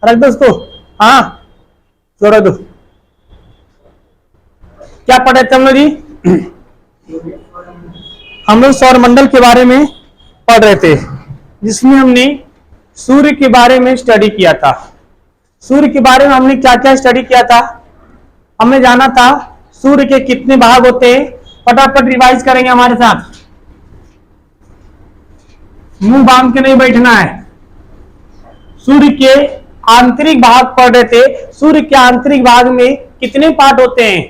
रख दो उसको। हाँ छोड़ दो। क्या पढ़े थे हम लोग जी? हम लोग सौरमंडल के बारे में पढ़ रहे थे, जिसमें हमने सूर्य के बारे में स्टडी किया था। सूर्य के बारे में हमने क्या क्या स्टडी किया था? हमने जाना था सूर्य के कितने भाग होते हैं। फटाफट रिवाइज करेंगे हमारे साथ, मुंह बांध के नहीं बैठना है। सूर्य के आंतरिक भाग पढ़ रहे थे। सूर्य के आंतरिक भाग में कितने पार्ट होते हैं?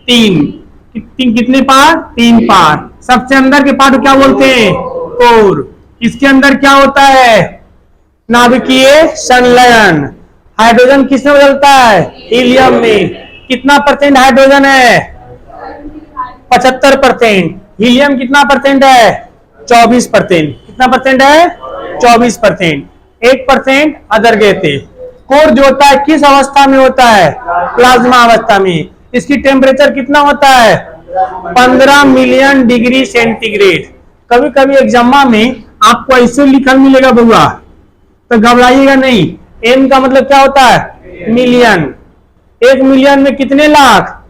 तीन। कितने पार्ट? 3 पार्ट। सबसे अंदर के पार्ट क्या बोलते हैं? कोर। इसके अंदर क्या होता है? नाभिकीय संलयन। हाइड्रोजन किसमें बदलता है? हीलियम में। कितना परसेंट हाइड्रोजन है? 75%। हीलियम कितना परसेंट है? 24%। कितना परसेंट है? 24%। 1% अदर गैस है। कोर जो होता है किस अवस्था में होता है? प्लाज्मा अवस्था में। इसकी टेम्परेचर कितना होता है? 15 मिलियन डिग्री सेंटीग्रेड। कभी कभी एग्जाम में आपको ऐसे लिखल मिलेगा बउआ, तो घबराइएगा नहीं। एम का मतलब क्या होता है? मिलियन। 1 मिलियन में कितने लाख?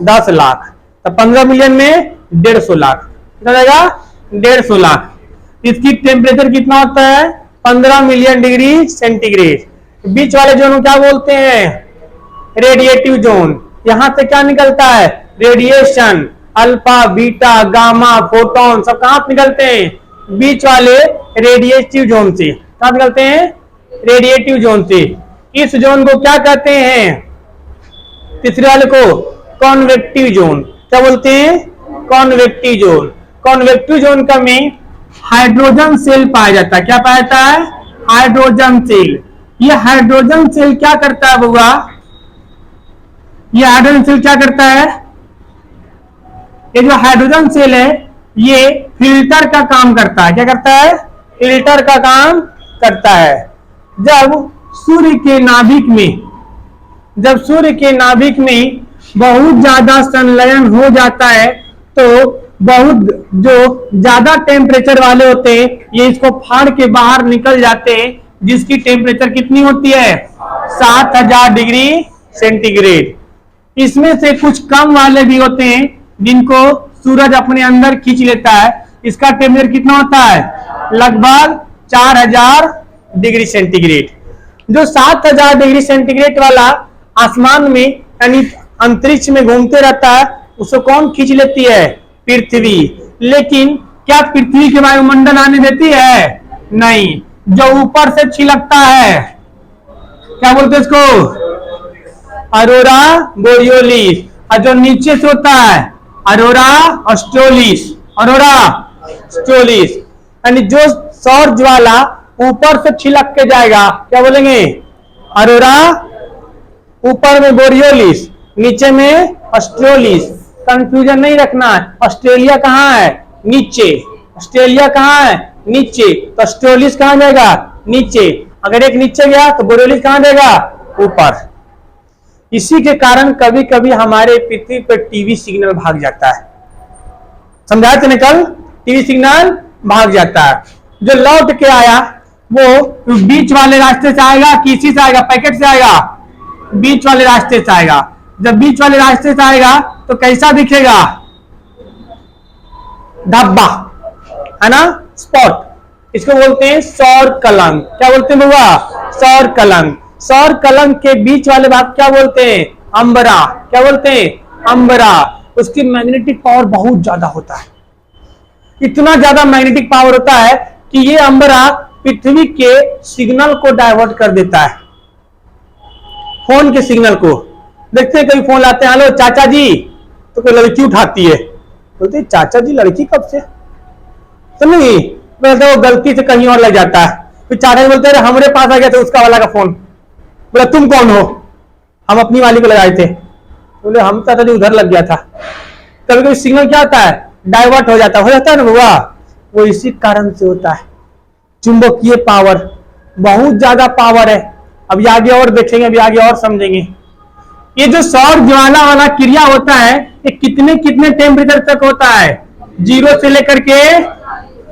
10 लाख। तो 15 मिलियन में 150 लाख। कितना जाएगा? 150 लाख। इसकी टेम्परेचर कितना होता है? 15 मिलियन डिग्री सेंटीग्रेड। बीच वाले जोन को क्या बोलते हैं? Radiative zone. यहां से क्या निकलता है? Radiation. Alpha, beta, gamma, photon सब कहां निकलते हैं? बीच वाले रेडिएटिव जोन से। कहां निकलते हैं? रेडिएटिव जोन से। इस जोन को क्या कहते हैं? तीसरे वाले को कॉन्वेक्टिव जोन। क्या बोलते हैं? Convective zone. कॉन्वेक्टिव जोन का में हाइड्रोजन सेल पाया जाता है। क्या पाया जाता है? Hydrogen cell. ये हाइड्रोजन सेल क्या करता है बउआ? ये हाइड्रोजन सेल क्या करता है? ये जो हाइड्रोजन सेल है ये फिल्टर का काम करता है। क्या करता है? फिल्टर का काम करता है। जब सूर्य के नाभिक में बहुत ज्यादा संलयन हो जाता है तो बहुत जो ज्यादा टेम्परेचर वाले होते हैं ये इसको फाड़ के बाहर निकल जाते हैं, जिसकी टेम्परेचर कितनी होती है? 7000 डिग्री सेंटीग्रेड। इसमें से कुछ कम वाले भी होते हैं जिनको सूरज अपने अंदर खींच लेता है। इसका टेम्परेचर कितना होता है? लगभग 4000 डिग्री सेंटीग्रेड। जो 7000 डिग्री सेंटीग्रेड वाला आसमान में यानी अंतरिक्ष में घूमते रहता है उसको कौन खींच लेती है? पृथ्वी। लेकिन क्या पृथ्वी के वायुमंडल आने देती है? नहीं। जो ऊपर से छिलकता है क्या बोलते हैं इसको? अरोरा बोरियोलिस। और जो नीचे से होता है अरोरा ऑस्ट्रेलिस। अरोरा ऑस्ट्रेलिस। यानी जो सौर ज्वाला ऊपर से छिलक के जाएगा क्या बोलेंगे? अरोरा। ऊपर में बोरियोलिस, नीचे में ऑस्ट्रेलिस। कंफ्यूजन नहीं रखना है। ऑस्ट्रेलिया कहाँ है? नीचे। ऑस्ट्रेलिया कहाँ है? नीचे। तो ऑस्ट्रेलिस कहाँ जाएगा? नीचे। अगर एक नीचे गया तो बोरियोलिस कहाँ जाएगा? ऊपर। इसी के कारण कभी कभी हमारे पृथ्वी पर टीवी सिग्नल भाग जाता है। समझाए थे ना कल? टीवी सिग्नल भाग जाता है। जो लौट के आया वो बीच वाले रास्ते से आएगा, किसी से आएगा? पैकेट से आएगा? बीच वाले रास्ते से आएगा। जब बीच वाले रास्ते से आएगा तो कैसा दिखेगा? धब्बा, है ना? स्पॉट। इसको बोलते हैं सौर कलंक। क्या बोलते हैं बुआ? सौर कलंक। सौर कलंक के बीच वाले भाग क्या बोलते हैं? अंबरा। क्या बोलते हैं? अंबरा। उसकी मैग्नेटिक पावर बहुत ज्यादा होता है। इतना ज्यादा मैग्नेटिक पावर होता है कि ये अंबरा पृथ्वी के सिग्नल को डाइवर्ट कर देता है। फोन के सिग्नल को देखते हैं, कभी फोन लाते हैं, हेलो चाचा जी, तो कोई लड़की उठाती है, बोलते चाचा जी लड़की कब से? समझी? वो गलती से कहीं और लग जाता है। फिर चाचा जी बोलते हैं हमारे पास आ गया था उसका वाला का फोन। बोला तुम कौन हो? हम अपनी वाली को लगाए थे। बोले हम चाचा जी उधर लग गया था। कभी कभी सिग्नल क्या होता है? डाइवर्ट हो जाता है ना बुआ। वो इसी कारण से होता है। चुंबकीय पावर बहुत ज्यादा पावर है। अभी आगे और देखेंगे, अभी आगे और समझेंगे। ये जो सौर ज्वाला वाला क्रिया होता है ये कितने कितने टेम्परेचर तक होता है? 0 से लेकर के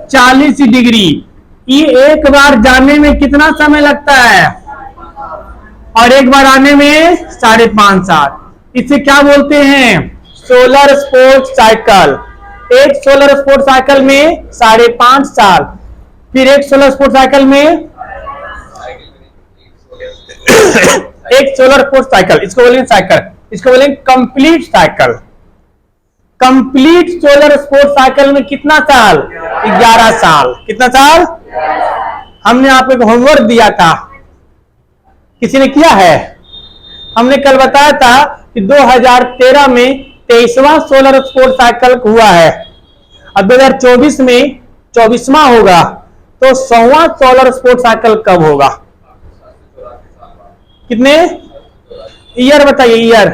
40 डिग्री। ये एक बार जाने में कितना समय लगता है? और एक बार आने में 5.5 साल। इसे क्या बोलते हैं? Solar sports cycle. एक सोलर स्पोर्ट्स साइकिल में 5.5 साल, फिर एक सोलर स्पोर्ट्स साइकिल में एक सोलर स्पोर्ट्स साइकिल, इसको बोलेंगे साइकिल, इसको बोलेंगे complete cycle. Complete solar sports cycle में कितना साल? 11 साल। कितना साल? हमने आपको एक होमवर्क दिया था, किसी ने किया है? हमने कल बताया था कि 2013 में 23वां सोलर स्पोर्ट्स साइकिल हुआ है, अब 2024 में 24वां होगा, तो 100वां सोलर स्पोर्ट्स साइकिल कब होगा? कितने ईयर बताइए? ईयर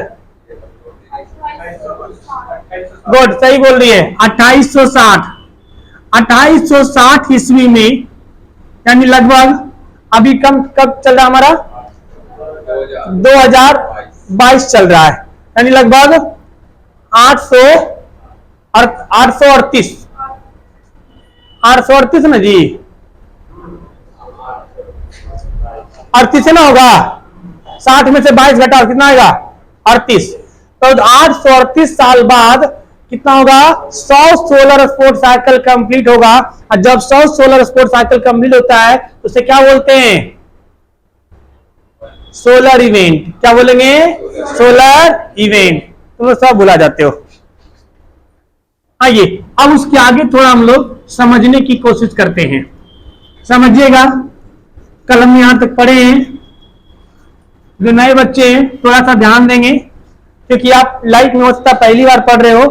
गुड, सही बोल रही है, 2860। 2860 ईस्वी में, यानी लगभग अभी कब चल रहा हमारा? 2022 चल रहा है, यानी लगभग 838 ना जी, 38 ना होगा? 60 में से 22 घटाओ, कितना आएगा? 38। तो 838 साल बाद कितना होगा? 100 सोलर स्पोर्ट्स साइकिल कंप्लीट होगा। और जब 100 सोलर स्पोर्ट्स साइकिल कंप्लीट होता है तो उसे क्या बोलते हैं? Solar event. क्या बोलेंगे? Solar event. तुम लोग सब भुला जाते हो। आइए अब उसके आगे थोड़ा हम लोग समझने की कोशिश करते हैं। समझिएगा, कल हम यहां तक पढ़े हैं। जो नए बच्चे हैं थोड़ा सा ध्यान देंगे, क्योंकि आप लाइफ में हो सकता पहली बार पढ़ रहे हो,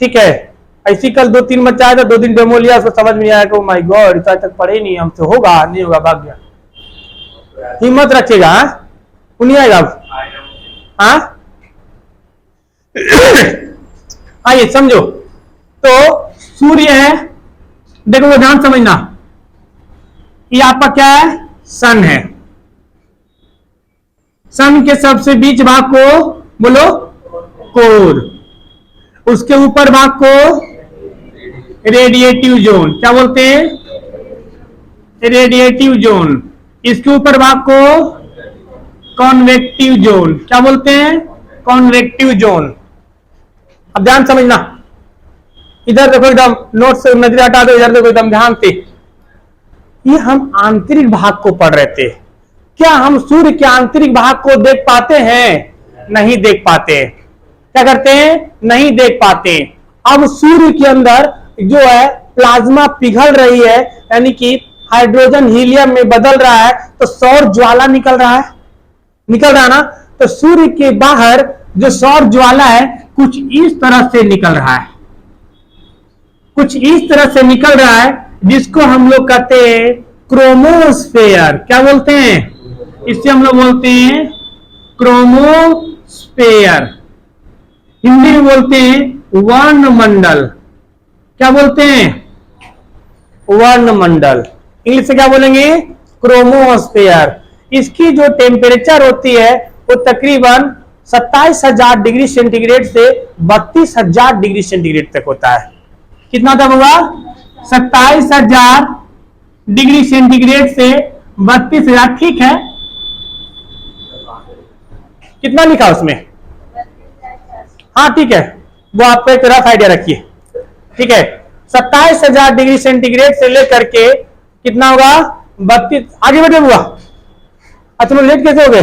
ठीक है? ऐसी कल 2-3 बच्चा आया था, 2 दिन डेमो लिया, उसको समझ में आया कि माय गॉड इतना तक पढ़े नहीं, हमसे होगा नहीं होगा, भाग गया। हिम्मत रखिएगा, वो नहीं आएगा अब। हाँ आइए समझो। तो सूर्य है, देखो वो ध्यान समझना, ये आपका क्या है? सन है। सन के सबसे बीच भाग को बोलो कोर, उसके ऊपर भाग को रेडिएटिव जोन। क्या बोलते हैं? Radiative zone. इसके ऊपर भाग को कॉन्वेक्टिव जोन। क्या बोलते हैं? Convective zone. अब ध्यान समझना, इधर देखो, एकदम नोट से नजर हटा दो, इधर देखो एकदम ध्यान से। ये हम आंतरिक भाग को पढ़ रहे थे। क्या हम सूर्य के आंतरिक भाग को देख पाते हैं? नहीं देख पाते। क्या करते हैं? नहीं देख पाते। अब सूर्य के अंदर जो है प्लाज्मा पिघल रही है, यानी कि हाइड्रोजन हीलियम में बदल रहा है, तो सौर ज्वाला निकल रहा है, निकल रहा है ना? तो सूर्य के बाहर जो सौर ज्वाला है कुछ इस तरह से निकल रहा है, कुछ इस तरह से निकल रहा है, जिसको हम लोग कहते हैं क्रोमोस्फेयर। क्या बोलते हैं? इससे हम लोग बोलते हैं क्रोमोस्फेयर। हिंदी में बोलते हैं वर्णमंडल। क्या बोलते हैं? वर्णमंडल। इंग्लिश से क्या बोलेंगे? क्रोमोस्फेयर। इसकी जो टेम्परेचर होती है वो तकरीबन 27,000 डिग्री सेंटीग्रेड से 32,000 डिग्री सेंटीग्रेड तक होता है। कितना तक होगा? 27,000 डिग्री सेंटीग्रेड से 32,000। ठीक है, कितना लिखा उसमें? हाँ ठीक है, वो आपको एक रफ आइडिया रखिए। ठीक है, 27,000 डिग्री सेंटीग्रेड से लेकर के कितना होगा? 32। आगे बढ़े हुआ। अच्छा लेट कैसे हो गए?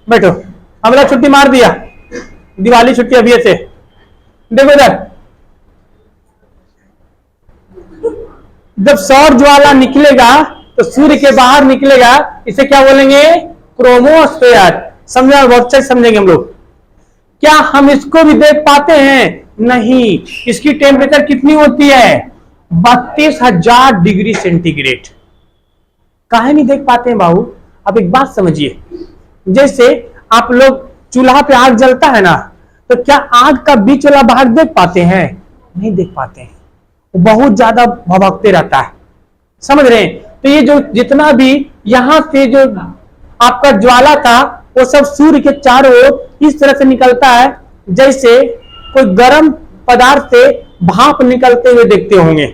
बैठो, हमने छुट्टी मार दिया, दिवाली छुट्टी अभी से। देखो इधर, जब सौर ज्वाला निकलेगा तो सूर्य के बाहर निकलेगा, इसे क्या बोलेंगे? क्रोमोस्फेयर। समझा? बहुत अच्छे समझेंगे हम लोग। क्या हम इसको भी देख पाते हैं? नहीं। इसकी टेम्परेचर कितनी होती है? 32,000 डिग्री सेंटीग्रेड। काहे नहीं देख पाते हैं बाबू? अब एक बात समझिए, जैसे आप लोग चूल्हा पे आग जलता है ना, तो क्या आग का बीच वाला भाग देख पाते हैं? नहीं देख पाते हैं, बहुत ज्यादा भभकते रहता है। समझ रहे हैं? तो ये जो जितना भी यहां से जो आपका ज्वाला था वो सब सूर्य के चारों ओर इस तरह से निकलता है, जैसे कोई गर्म पदार्थ से भाप निकलते हुए देखते होंगे।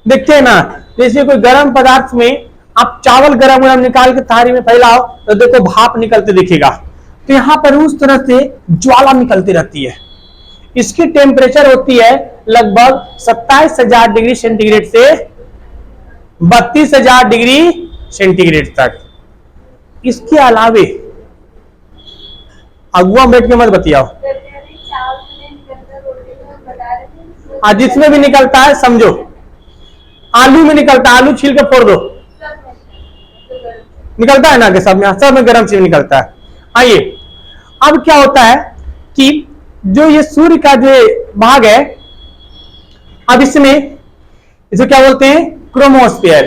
देखते हैं ना, जैसे कोई गर्म पदार्थ में आप चावल गरम गरम निकाल के थाली में फैलाओ तो देखो भाप निकलते दिखेगा। तो यहां पर उस तरह से ज्वाला निकलती रहती है। इसकी टेम्परेचर होती है लगभग 27,000 डिग्री सेंटीग्रेड से 32,000 डिग्री सेंटीग्रेड तक। इसके अलावे अगुआ बैठ के मत बतियाओ। आज जिसमें भी निकलता है समझो, आलू में निकलता है, आलू छील के फोड़ दो, निकलता है ना कि सब में गर्म चीज निकलता है। आइए अब क्या होता है कि जो ये सूर्य का जो भाग है, अब इसमें इसे क्या बोलते हैं, क्रोमोस्फेयर।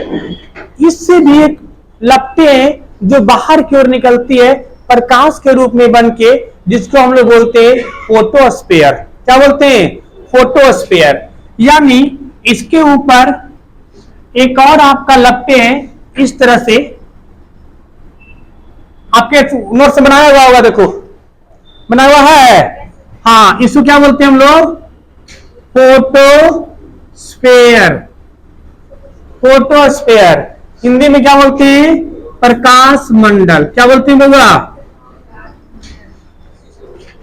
इससे भी एक लपटें जो बाहर की ओर निकलती है प्रकाश के रूप में बन के, जिसको हम लोग बोलते हैं फोटोस्फेयर। क्या बोलते हैं, फोटोस्फेयर। यानी इसके ऊपर एक और आपका लपटे हैं इस तरह से, आपके नोट से बनाया हुआ होगा, देखो बनाया हुआ है। हाँ, इसको क्या बोलते हैं हम लोग, फोटोस्फेयर। फोटोस्फेयर हिंदी में क्या बोलते हैं, प्रकाश मंडल। क्या बोलते हैं बाबा,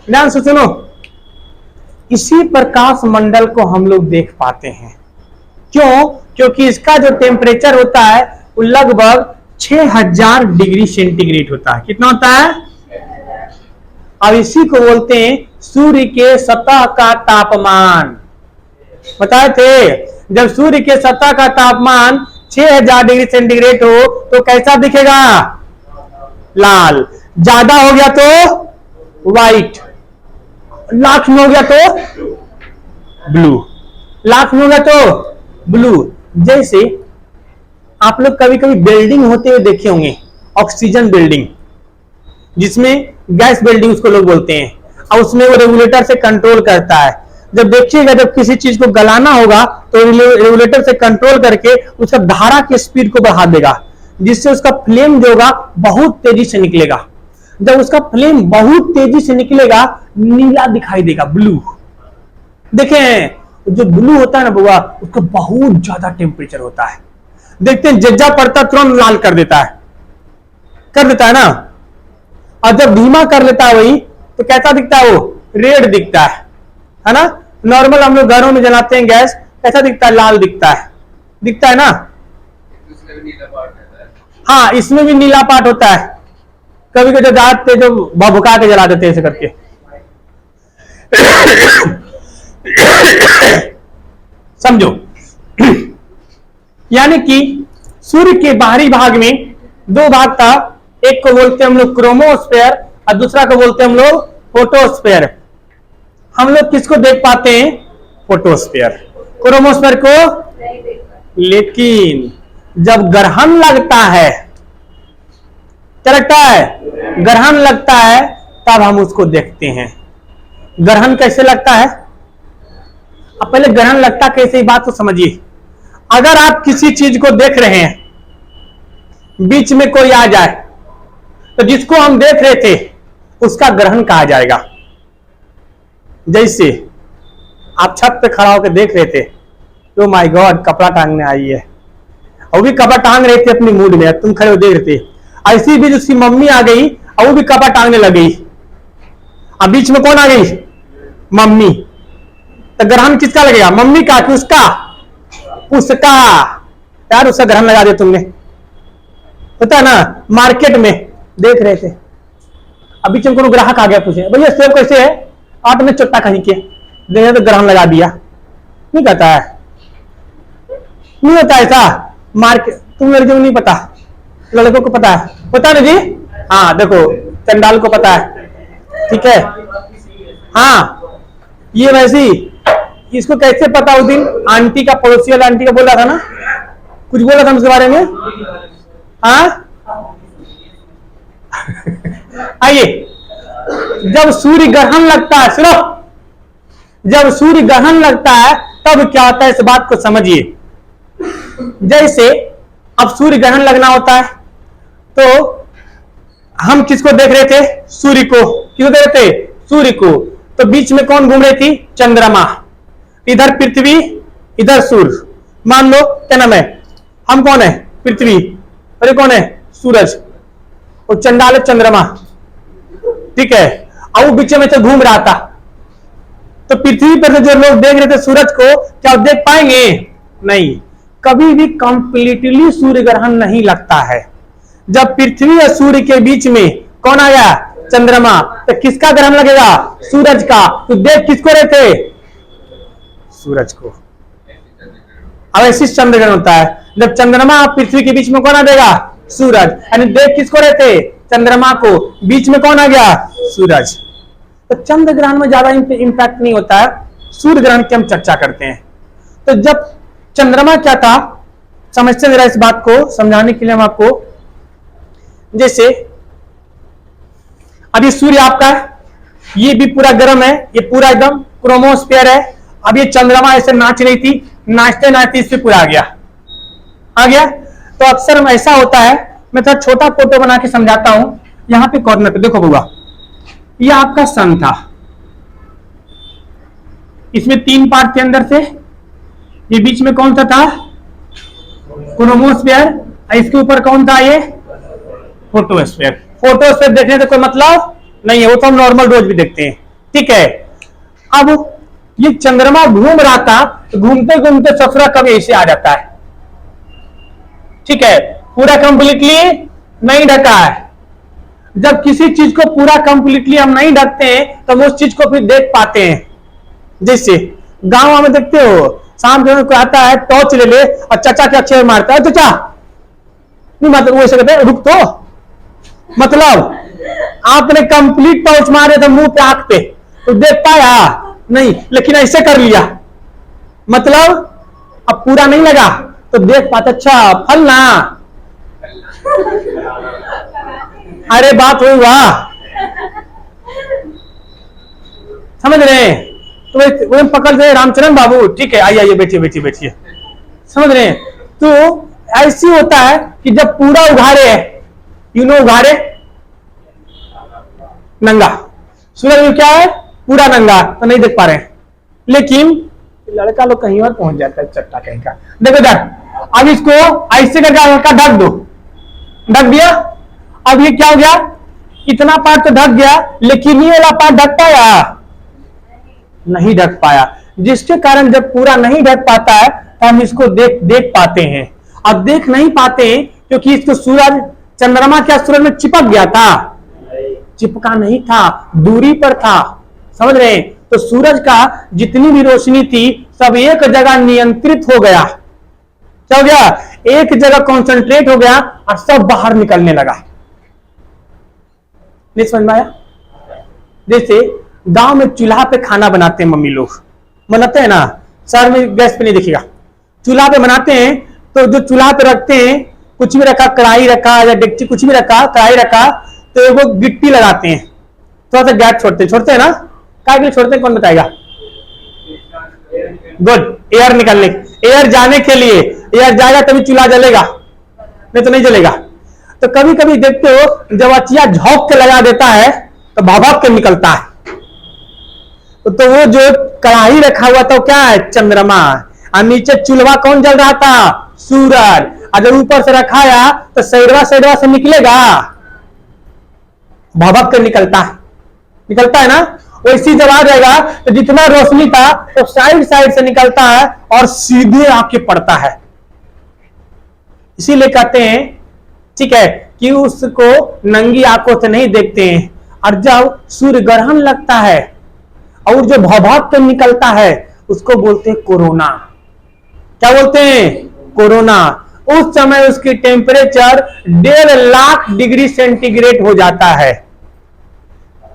ध्यान से सुनो। इसी प्रकाश मंडल को हम लोग देख पाते हैं। क्यों? क्योंकि इसका जो टेम्परेचर होता है वो लगभग 6000 डिग्री सेंटीग्रेड होता है। कितना होता है? अब इसी को बोलते हैं सूर्य के सतह का तापमान। बताए थे, जब सूर्य के सतह का तापमान 6000 डिग्री सेंटीग्रेड हो तो कैसा दिखेगा, लाल। ज्यादा हो गया तो व्हाइट, लाख में हो गया तो ब्लू, लाख में हो गया तो ब्लू। जैसे आप लोग कभी कभी बिल्डिंग होते हुए देखे होंगे, ऑक्सीजन बिल्डिंग, जिसमें गैस बिल्डिंग उसको लोग बोलते हैं, और उसमें वो रेगुलेटर से कंट्रोल करता है। जब देखिएगा, जब किसी चीज को गलाना होगा तो रेगुलेटर से कंट्रोल करके उसका धारा की स्पीड को बढ़ा देगा, जिससे उसका फ्लेम जो होगा बहुत तेजी से निकलेगा। जब उसका फ्लेम बहुत तेजी से निकलेगा, नीला दिखाई देगा, ब्लू। देखें, जो ब्लू होता है ना बुआ, उसका बहुत ज्यादा टेम्परेचर होता है। देखते हैं जज्जा पड़ता तुरंत लाल कर देता है ना। और जब धीमा कर लेता है वही, तो कैसा दिखता है, वो रेड दिखता है ना। नॉर्मल हम लोग घरों में जलाते हैं गैस, कैसा दिखता है, लाल दिखता है ना। हाँ, इसमें भी नीला पार्ट होता है। कभी कभी जाते जो भभुका के जला देते हैं ऐसे करके। समझो, यानी कि सूर्य के बाहरी भाग में दो भाग था, एक को बोलते हैं हम लोग क्रोमोस्फेयर और दूसरा को बोलते हैं हम लोग फोटोस्फेयर। हम लोग किसको देख पाते हैं, फोटोस्फेयर, क्रोमोस्फेयर को। लेकिन जब ग्रहण लगता है, क्या लगता है, ग्रहण लगता है, तब हम उसको देखते हैं। ग्रहण कैसे लगता है, अब पहले ग्रहण लगता कैसे, बात तो समझिए। अगर आप किसी चीज को देख रहे हैं, बीच में कोई आ जाए, तो जिसको हम देख रहे थे उसका ग्रहण कहा जाएगा। जैसे आप छत पे खड़ा होकर देख रहे थे, तो माय गॉड कपड़ा टांगने आई है, और भी कपड़ा टांग रहे थे अपनी मूड में, तुम खड़े हो देख रहे थे। ऐसी भी उसकी मम्मी आ गई और वो भी कपड़ा टांगने लग गई, अब बीच में कौन आ गई, मम्मी। तो ग्रहण किसका लगेगा, मम्मी का कि उसका, उसका। यार उसका ग्रहण लगा दिया तुमने, होता है ना। मार्केट में देख रहे थे, अब बीच में कोनो ग्राहक आ गया, पूछे भैया सेब कैसे है, आपने चुट्टा कहीं के देखा तो ग्रहण लगा दिया। नहीं कहता है, नहीं होता ऐसा मार्केट। तुम लड़कियों को नहीं पता, लड़कों को पता है, पता ना जी। हाँ देखो, चंडाल को पता है, ठीक है। हाँ, ये वैसी, इसको कैसे पता, उस दिन आंटी का, पड़ोसी वाला आंटी का बोल रहा था ना, कुछ बोला था उसके बारे में। हाँ आइए, जब सूर्य ग्रहण लगता है, सुनो, जब सूर्य ग्रहण लगता है तब क्या होता है, इस बात को समझिए। जैसे अब सूर्य ग्रहण लगना होता है, तो हम किसको देख रहे थे, सूर्य को। किसको देख रहे थे, सूर्य को। तो बीच में कौन घूम रही थी, चंद्रमा। इधर पृथ्वी, इधर सूर्य। मान लो क्या नाम है, हम कौन है, पृथ्वी, और ये कौन है? सूरज। और चंडाल है चंद्रमा, ठीक है। और वो बीच में तो घूम रहा था, तो पृथ्वी पर जो लोग देख रहे थे सूरज को, क्या आप देख पाएंगे? नहीं, कभी भी कंप्लीटली सूर्य ग्रहण नहीं लगता है। जब पृथ्वी और सूर्य के बीच में कौन आ गया? चंद्रमा, तो किसका ग्रहण लगेगा? सूरज का। तो देख किसको रहे थे? सूरज को। अब ऐसी चंद्र ग्रहण होता है, जब चंद्रमा और पृथ्वी के बीच में कौन आ जाएगा? सूरज। यानी देख किसको रहे थे? चंद्रमा को। बीच में कौन आ गया? सूरज। तो चंद्र ग्रहण में ज्यादा इंपैक्ट नहीं होता है, सूर्य ग्रहण की हम चर्चा करते हैं। तो जब चंद्रमा क्या था, समझते जरा इस बात को समझाने के लिए हम आपको, जैसे अभी सूर्य आपका है, ये भी पूरा गर्म है, ये पूरा एकदम क्रोमोस्फीयर है। अब ये चंद्रमा ऐसे नाच रही थी, नाचते नाचते इस पे पूरा आ गया। तो अक्सर ऐसा होता है, मैं थोड़ा छोटा फोटो बना के समझाता हूं। यहां पे कॉर्नर पे देखो बउआ, ये आपका सन था, इसमें 3 पार्ट थे अंदर से। ये बीच में कौन सा था? क्रोमोस्फीयर। इसके ऊपर कौन था? ये फोटोस्फीयर। फोटोस्फीयर देखने से कोई मतलब नहीं है, वो तो हम नॉर्मल रोज भी देखते हैं, ठीक है। अब ये चंद्रमा घूम रहा था, तो घूमते घूमते ससुरा कभी ऐसे आ जाता है, ठीक है। पूरा कंप्लीटली नहीं ढका है। जब किसी चीज को पूरा कंप्लीटली हम नहीं ढकते हैं, तो हम उस चीज को फिर देख पाते हैं। जैसे गांव में देखते हो, शाम को कोई आता है, टॉर्च ले ले और चाचा के अच्छे मारता है, चाचा नहीं मतलब वो ऐसे कहते हैं रुक तो, मतलब आपने कंप्लीट टॉर्च मारे थे मुंह पे आंख पे, तो देख पाया नहीं, लेकिन ऐसे कर लिया, मतलब अब पूरा नहीं लगा तो देख पाते। अच्छा फल ना, अरे बात हुई वाह, समझ रहे हैं? तो वो पकड़ गए रामचरण बाबू, ठीक है, आइए आइए बैठिए बैठिए बैठिए, समझ रहे हैं? तो ऐसी होता है कि जब पूरा उघारे है, उघारे नंगा, सूरज में क्या है? पूरा नंगा, तो नहीं देख पा रहे हैं। लेकिन लड़का लोग कहीं और पहुंच जाता है, चट्टा कहीं का। देखो ढक, अब इसको ऐसे करके हल्का ढक दो, ढक दिया। अब ये क्या हो गया? इतना पार्ट तो ढक गया, लेकिन ये वाला पार्ट ढक पाया? नहीं ढक पाया, जिसके कारण जब पूरा नहीं ढक पाता है तो हम इसको देख पाते हैं। अब देख नहीं पाते क्योंकि इसको सूरज, चंद्रमा क्या सूरज में चिपक गया था? चिपका नहीं था, दूरी पर था, समझ रहे हैं? तो सूरज का जितनी भी रोशनी थी सब एक जगह नियंत्रित हो गया, क्या हो गया? एक जगह कॉन्सेंट्रेट हो गया और सब बाहर निकलने लगा। नहीं समझ में आया? जैसे गांव में चूल्हा पे खाना बनाते हैं, मम्मी लोग बनाते हैं ना, शहर में गैस पे नहीं दिखेगा, चूल्हा पे बनाते हैं। तो जो चूल्हा पे रखते हैं, कुछ भी रखा, कढ़ाई रखा या डेगची कुछ भी रखा, कढ़ाई रखा, तो वो गिट्टी लगाते हैं, थोड़ा सा गैस छोड़ते हैं ना, क्या के लिए छोड़ते हैं? कौन बताएगा? गुड, एयर निकलने, एयर जाने के लिए। एयर जाएगा तभी चूल्हा जलेगा, नहीं तो नहीं जलेगा। तो कभी कभी देखते हो जब अचिया झोंक के लगा देता है तो भभक के निकलता है। तो वो जो कढ़ाई रखा हुआ था क्या है? चंद्रमा। और नीचे चूल्हा कौन जल रहा था? सूरज। और जब ऊपर से रखाया तो सैरवा से निकलेगा, भभक के निकलता है ना। वैसी जब आ जाएगा तो जितना रोशनी था तो साइड से निकलता है और सीधे आके पड़ता है। इसीलिए कहते हैं, ठीक है, कि उसको नंगी आंखों से नहीं देखते हैं। और जब सूर्य ग्रहण लगता है और जो भभक के निकलता है उसको बोलते हैं कोरोना। क्या बोलते हैं? कोरोना। उस समय उसकी टेम्परेचर 1.5 लाख डिग्री सेंटीग्रेड हो जाता है।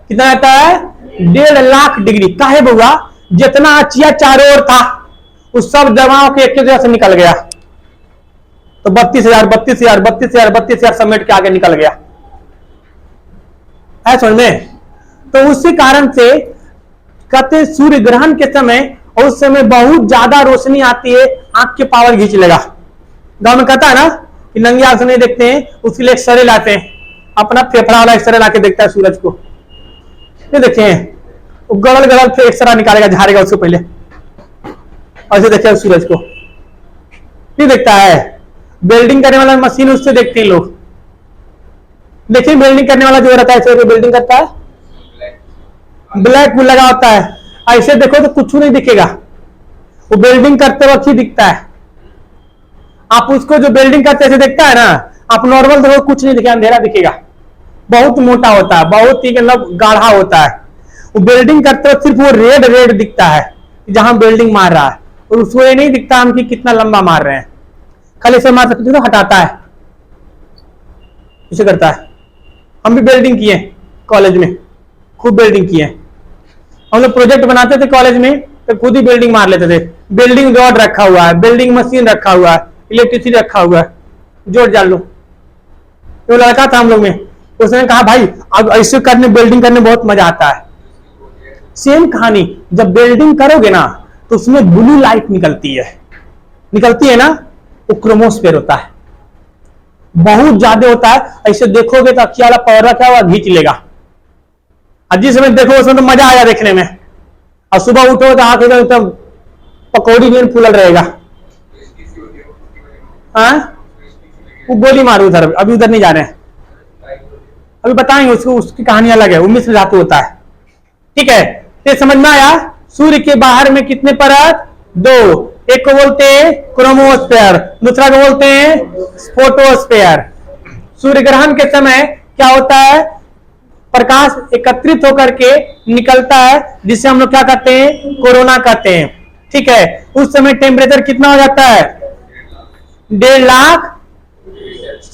कितना आता है? 1.5 लाख डिग्री। काहे बउआ? जितना अचिया चारों ओर था उस सब दवाओं के एक जगह से निकल गया, तो 32,000 समेट के आगे निकल गया है, समझ में? तो उसी कारण से कहते सूर्य ग्रहण के समय, और उस समय बहुत ज्यादा रोशनी आती है, आंख के पावर खींच लेगा। गांव में कहता है ना कि नंगी आंख से नहीं देखते हैं, उसके लिए एक्सरे लाते हैं, अपना फेफड़ा वाला एक्सरे लाके देखता है सूरज को। ये देखे गड़ल फिर एक्सरा निकालेगा, झाड़ेगा उसको पहले, ऐसे देखे सूरज को नहीं देखता है। वेल्डिंग करने वाला मशीन उससे देखते हैं लोग। देखिए वेल्डिंग करने वाला जो रहता है ऐसे वेल्डिंग करता है, ब्लैक लगा होता है, ऐसे देखो तो कुछ नहीं दिखेगा, वो वेल्डिंग करते वक्त ही दिखता है। आप उसको जो वेल्डिंग करते ऐसे देखता है ना, आप नॉर्मल देखो कुछ नहीं दिखेगा, अंधेरा दिखेगा। बहुत मोटा होता है, बहुत ही मतलब गाढ़ा होता है। वो वेल्डिंग करते वक्त सिर्फ वो रेड रेड दिखता है जहां वेल्डिंग मार रहा है, और उसको ये नहीं दिखता हम कि कितना लंबा मार रहे हैं। खाली से मार सकते हो, हटाता है, इसे करता है। हम भी वेल्डिंग किए कॉलेज में, खूब वेल्डिंग किए। हम लोग प्रोजेक्ट बनाते थे कॉलेज में तो खुद ही वेल्डिंग मार लेते थे। वेल्डिंग रॉड रखा हुआ है, वेल्डिंग मशीन रखा हुआ है, इलेक्ट्रिसिटी रखा हुआ है, जोड़ डाल लो। तो लड़का था हम लोग में, उसने कहा भाई अब ऐसे करने वेल्डिंग करने बहुत मजा आता है। सेम कहानी, जब वेल्डिंग करोगे ना तो उसमें ब्लू लाइट निकलती है ना, वो क्रोमोस्फेयर होता है, बहुत ज्यादा होता है। ऐसे देखोगे तो अखिया वाला पावर रखा हुआ खींच लेगा, और जिस समय देखो उसमें तो मजा आया देखने में। और सुबह उठो तो आंख एकदम पकौड़ी में फूलल रहेगा। हाँ वो गोली मारो उधर, अभी उधर नहीं जा रहे हैं, अभी बताएंगे उसको, उसकी कहानी अलग है, वो मिश्र धातु होता है। ठीक है, तो समझ में आया। सूर्य के बाहर में कितने परत? 2। एक को बोलते हैं क्रोमोस्फेयर, दूसरा को बोलते हैं फोटोस्फेयर। सूर्य ग्रहण के समय क्या होता है? प्रकाश एकत्रित होकर के निकलता है, जिसे हम लोग क्या कहते हैं? कोरोना कहते हैं। ठीक है, उस समय टेम्परेचर कितना हो जाता है? 1.5 लाख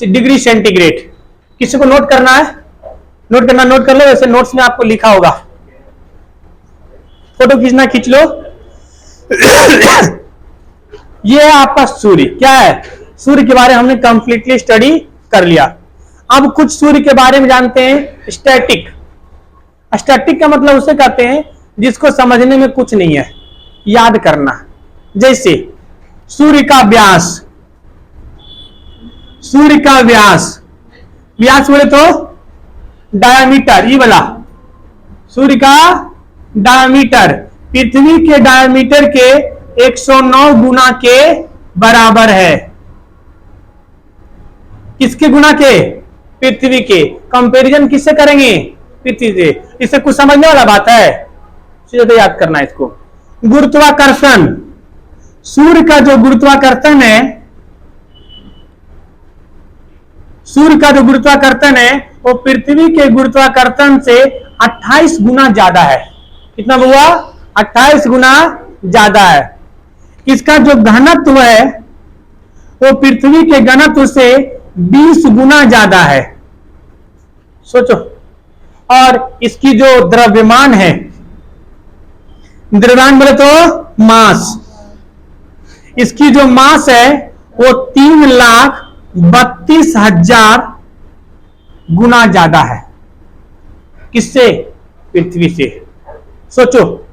डिग्री सेंटीग्रेड। किसी को नोट करना है? नोट करना, नोट कर लो, वैसे नोट्स में आपको लिखा होगा। फोटो खींचना खींच लो। ये है आपका सूर्य। क्या है? सूर्य के बारे में हमने कंप्लीटली स्टडी कर लिया। अब कुछ सूर्य के बारे में जानते हैं। स्टैटिक। स्टैटिक का मतलब उसे कहते हैं जिसको समझने में कुछ नहीं है, याद करना। जैसे सूर्य का व्यास, सूर्य का व्यास, व्यास बोले तो डायमीटर, ये वाला सूर्य का डायमीटर पृथ्वी के डायमीटर के 109 गुना के बराबर है। किसके गुना के? पृथ्वी के। कंपैरिजन किससे करेंगे? पृथ्वी से। इससे कुछ समझने वाला बात है, सीधे याद करना है इसको। गुरुत्वाकर्षण, सूर्य का जो गुरुत्वाकर्षण है, सूर्य का जो गुरुत्वाकर्षण है वो पृथ्वी के गुरुत्वाकर्षण से 28 गुना ज्यादा है। कितना हुआ? 28 गुना ज्यादा है। इसका जो घनत्व है वो पृथ्वी के घनत्व से 20 गुना ज्यादा है। सोचो। और इसकी जो द्रव्यमान है, द्रव्यमान बोले तो मास, इसकी जो मास है वो 3,32,000 गुना ज्यादा है। किससे? पृथ्वी से। सोचो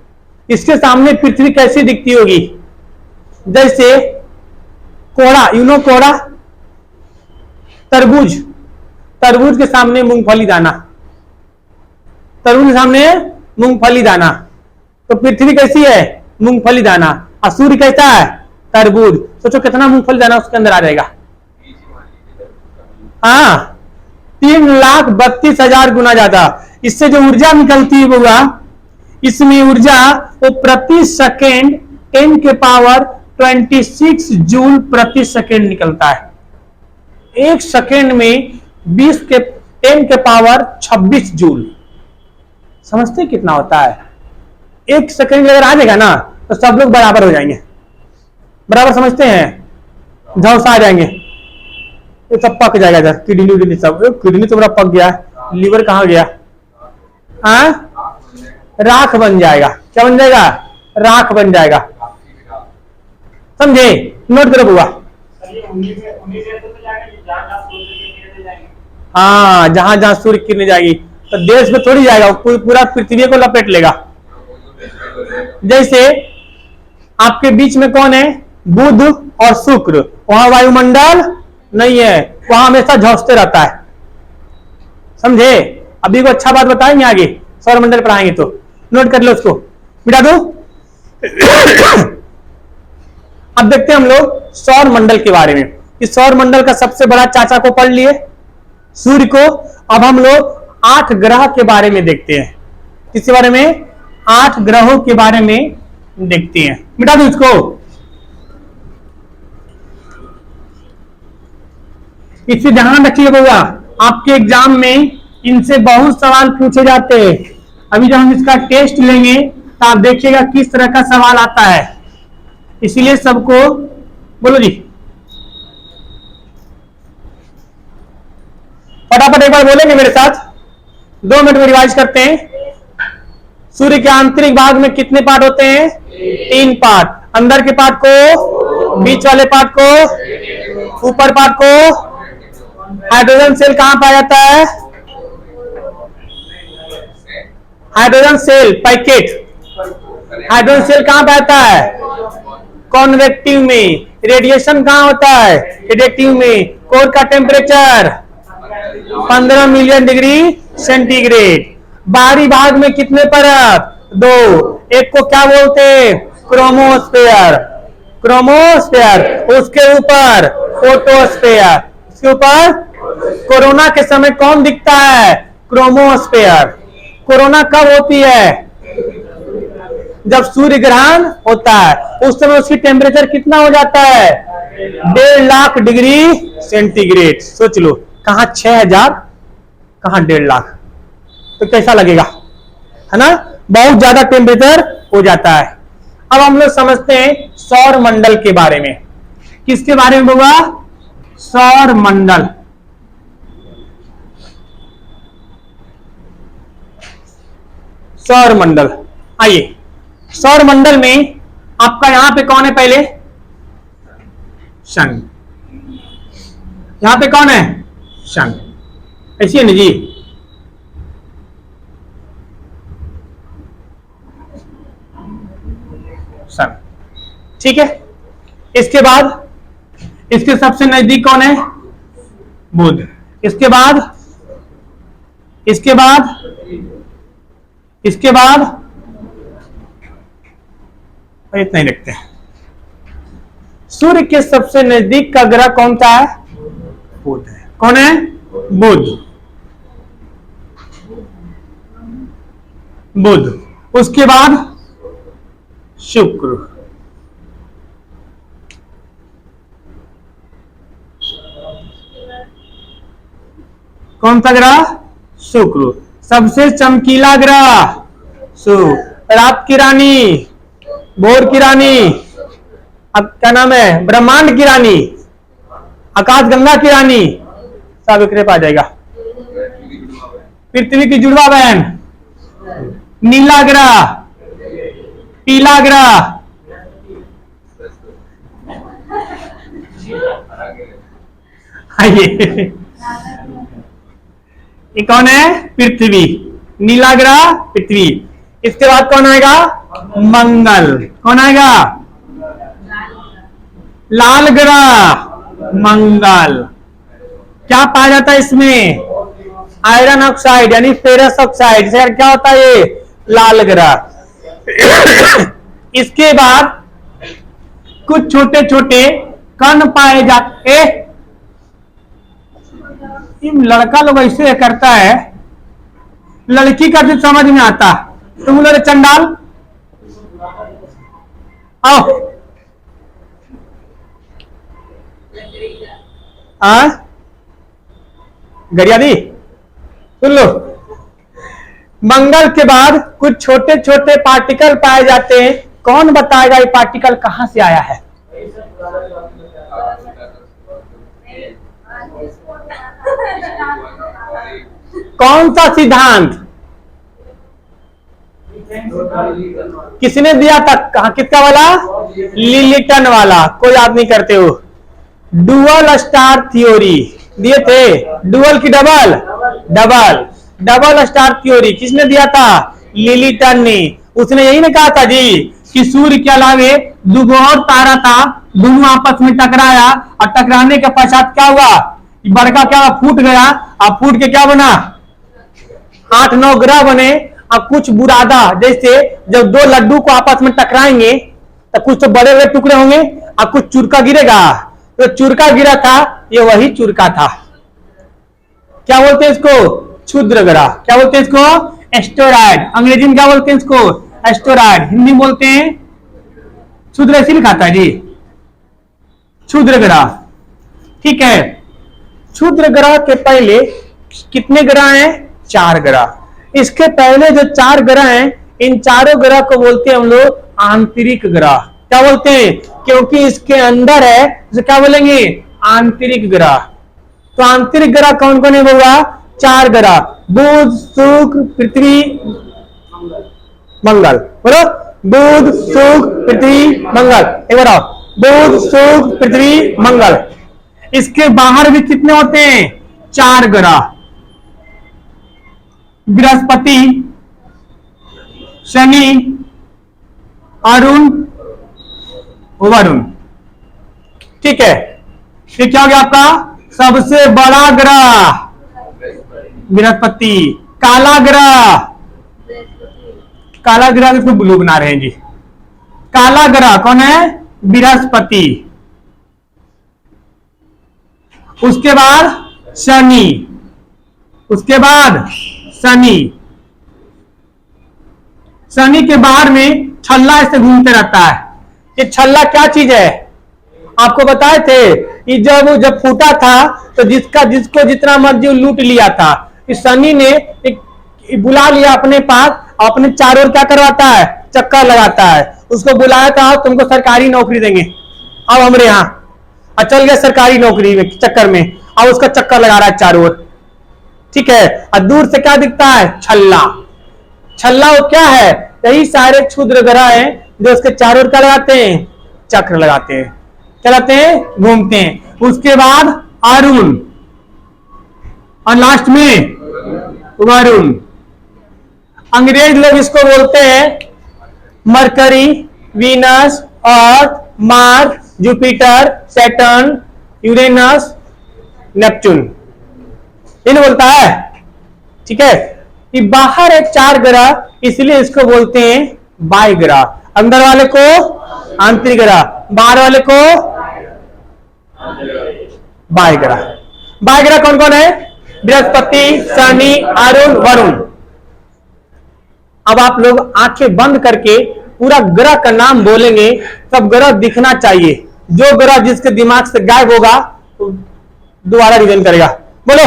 इसके सामने पृथ्वी कैसी दिखती होगी? जैसे कोड़ा, यू नो कोड़ा, तरबूज, तरबूज के सामने मूंगफली दाना, तरबूज के सामने मूंगफली दाना। तो पृथ्वी कैसी है? मूंगफली दाना। और सूर्य कैसा है? तरबूज। सोचो कितना मूंगफली दाना उसके अंदर आ जाएगा। हाँ, 3,32,000 गुना ज्यादा। इससे जो ऊर्जा निकलती है बुआ, इसमें ऊर्जा वो प्रति सेकेंड 10 के पावर 26 जूल प्रति सेकेंड निकलता है। एक सेकेंड में 10 के पावर 26 जूल। समझते कितना होता है? एक सेकेंड अगर आ जाएगा ना तो सब लोग बराबर हो जाएंगे। बराबर समझते हैं? झौसा आ जाएंगे, ये सब पक जाएगा इधर, किडनी सब। किडनी तो बड़ा पक गया, लीवर कहां गया? हाँ, राख बन जाएगा। क्या बन जाएगा? राख बन जाएगा। समझे? नोट करो बुआ। हाँ, जहां जहां सूर्य किरणें जाएगी तो देश में थोड़ी जाएगा, पूरा पृथ्वी को लपेट लेगा। जैसे आपके बीच में कौन है? बुध और शुक्र। वहां वायुमंडल नहीं है, वहां हमेशा झौसते रहता है। समझे? अभी को अच्छा बात बताएंगे आगे, सौरमंडल पढ़ाएंगे तो नोट कर लो उसको, मिटा दो। अब देखते हैं हम लोग सौर मंडल के बारे में। इस सौर मंडल का सबसे बड़ा चाचा को पढ़ लिए, सूर्य को। अब हम लोग 8 ग्रह के बारे में देखते हैं। किसके बारे में? 8 ग्रहों के बारे में देखते हैं। मिटा दो इसको। इससे ध्यान रखिए बउआ, आपके एग्जाम में इनसे बहुत सवाल पूछे जाते हैं। अभी जब हम इसका टेस्ट लेंगे तो आप देखिएगा किस तरह का सवाल आता है। इसीलिए सबको बोलो जी, फटाफट एक बार बोलेंगे मेरे साथ। 2 मिनट में रिवाइज करते हैं। सूर्य के आंतरिक भाग में कितने पार्ट होते हैं? 3 पार्ट। अंदर के पार्ट को, बीच वाले पार्ट को, ऊपर पार्ट को। हाइड्रोजन सेल कहां पाया जाता है? Hydrogen cell packet. Hydrogen cell कहां पाया जाता है? कॉन्वेक्टिव में। रेडिएशन कहां होता है? रिएक्टिव में। कोर का टेम्परेचर 15 मिलियन डिग्री सेंटीग्रेड। बाहरी भाग में कितने परत? 2। एक को क्या बोलते हैं? क्रोमोस्फेयर। क्रोमोस्फेयर। उसके ऊपर फोटोस्फेयर। उसके ऊपर कोरोना के समय कौन दिखता है? क्रोमोस्फेयर। कोरोना कब होती है? जब सूर्य ग्रहण होता है। उस समय उसकी टेम्परेचर कितना हो जाता है? 1.5 लाख डिग्री सेंटीग्रेड। सोच लो, कहां 6000, कहां 1.5 लाख, तो कैसा लगेगा, है ना? बहुत ज्यादा टेम्परेचर हो जाता है। अब हम लोग समझते हैं सौर मंडल के बारे में। किसके बारे में होगा? सौर मंडल। सौर मंडल। आइए, सौर मंडल में आपका यहां पे कौन है? पहले सन। यहां पे कौन है? सन। ऐसी है ना जी? सन, ठीक है। इसके बाद इसके सबसे नजदीक कौन है? बुध। इसके बाद इसके बाद इसके बाद इतना ही रखते हैं। सूर्य के सबसे नजदीक का ग्रह कौन सा है? बुध है। कौन है? बुध। बुध। उसके बाद शुक्र। कौन सा ग्रह? शुक्र। सबसे चमकीला ग्रह सूर्य। रात की रानी, भोर की रानी, अब क्या नाम है? ब्रह्मांड की रानी, आकाश गंगा की रानी, सब एक आ जाएगा। पृथ्वी की जुड़वा बहन, नीला ग्रह, पीला ग्रह, आइए, ये कौन है? पृथ्वी। नीला ग्रह पृथ्वी। इसके बाद कौन आएगा? मंगल। कौन आएगा? लाल ग्रह मंगल। क्या पाया जाता है इसमें? आयरन ऑक्साइड यानी फेरस ऑक्साइड। क्या होता है ये? लाल ग्रह। इसके बाद कुछ छोटे छोटे कण पाए जाते। लड़का लोग ऐसे करता है, लड़की का भी समझ में आता। तुम लोग चंडाल आओ, गरियादी सुन लो। मंगल के बाद कुछ छोटे छोटे पार्टिकल पाए जाते हैं। कौन बताएगा ये पार्टिकल कहां से आया है? कौन सा सिद्धांत किसने दिया था? कहा? किसका वाला? लिलिटन वाला। कोई याद नहीं करते हो? डुअल स्टार थ्योरी दिए थे। डुअल की double? Double. Double star theory किसने दिया था? लिलिटन ने। उसने यही ना कहा था जी कि सूर्य के अलावे दो और तारा था, दोनों आपस में टकराया और टकराने के पश्चात क्या हुआ? बड़का क्या फूट गया और फूट के क्या बना? 8-9 ग्रह बने। और कुछ बुरादा, जैसे जब 2 लड्डू को आपस में टकराएंगे तो कुछ तो बड़े बड़े टुकड़े होंगे और कुछ चुरका गिरेगा, तो चुरका गिरा था, ये वही चुरका था। क्या बोलते हैं इसको? क्षुद्र ग्रह। क्या बोलते हैं इसको? एस्टेरॉयड। अंग्रेजी में क्या बोलते हैं इसको? एस्टेरॉयड। हिंदी में बोलते हैं क्षुद्र, ऐसे लिखाता है जी, क्षुद्र ग्रह। ठीक है, क्षुद्र ग्रह के पहले कितने ग्रह हैं? 4 ग्रह। इसके पहले जो 4 ग्रह हैं, इन चारों ग्रह को बोलते हैं हम लोग आंतरिक ग्रह। क्या बोलते हैं? क्योंकि इसके अंदर है, इसे क्या बोलेंगे? आंतरिक ग्रह। तो आंतरिक ग्रह कौन कौन है होगा? 4 ग्रह, बुध, शुक्र, पृथ्वी, मंगल। बोलो, बुध, शुक्र, पृथ्वी, मंगल। एक बार आओ, बुध, शुक्र, पृथ्वी, मंगल। इसके बाहर भी कितने होते हैं? 4 ग्रह, बृहस्पति, शनि, अरुण, वरुण। ठीक है, ये क्या हो गया आपका? सबसे बड़ा ग्रह बृहस्पति। काला ग्रह, काला ग्रह इसको ब्लू बना रहे हैं जी। काला ग्रह कौन है? बृहस्पति। उसके बाद शनि, उसके बाद शनि। शनि के बाहर में छल्ला ऐसे घूमते रहता है। ये छल्ला क्या चीज है? आपको बताए थे कि जब फूटा था तो जिसको जितना मर्जी लूट लिया था। इस शनि ने बुला लिया अपने पास, अपने चारों ओर क्या करवाता है? चक्कर लगाता है। उसको बुलाया था, तुमको सरकारी नौकरी देंगे, अब हमारे यहाँ चल गया सरकारी नौकरी में चक्कर में, अब उसका चक्कर लगा रहा है चारों ओर। ठीक है, और दूर से क्या दिखता है? छल्ला। छल्ला वो क्या है? यही सारे क्षुद्र ग्रह हैं जो उसके चारों ओर क्या लगाते हैं? चक्र लगाते हैं, चलाते हैं, घूमते हैं। उसके बाद अरुण, और लास्ट में वरुण। अंग्रेज लोग इसको बोलते हैं Mercury, Venus, Earth, Mars, Jupiter, Saturn, Uranus, Neptune. इन बोलता है। ठीक है, कि बाहर है 4 ग्रह, इसलिए इसको बोलते हैं बाह्य ग्रह। अंदर वाले को आंतरिक ग्रह, बाहर वाले को बाह्य ग्रह। बाह्य ग्रह कौन कौन है? बृहस्पति, शनि, अरुण, वरुण। अब आप लोग आंखें बंद करके पूरा ग्रह का नाम बोलेंगे, सब ग्रह दिखना चाहिए। जो ग्रह जिसके दिमाग से गायब होगा तो दोबारा रिवीजन करेगा। बोलो,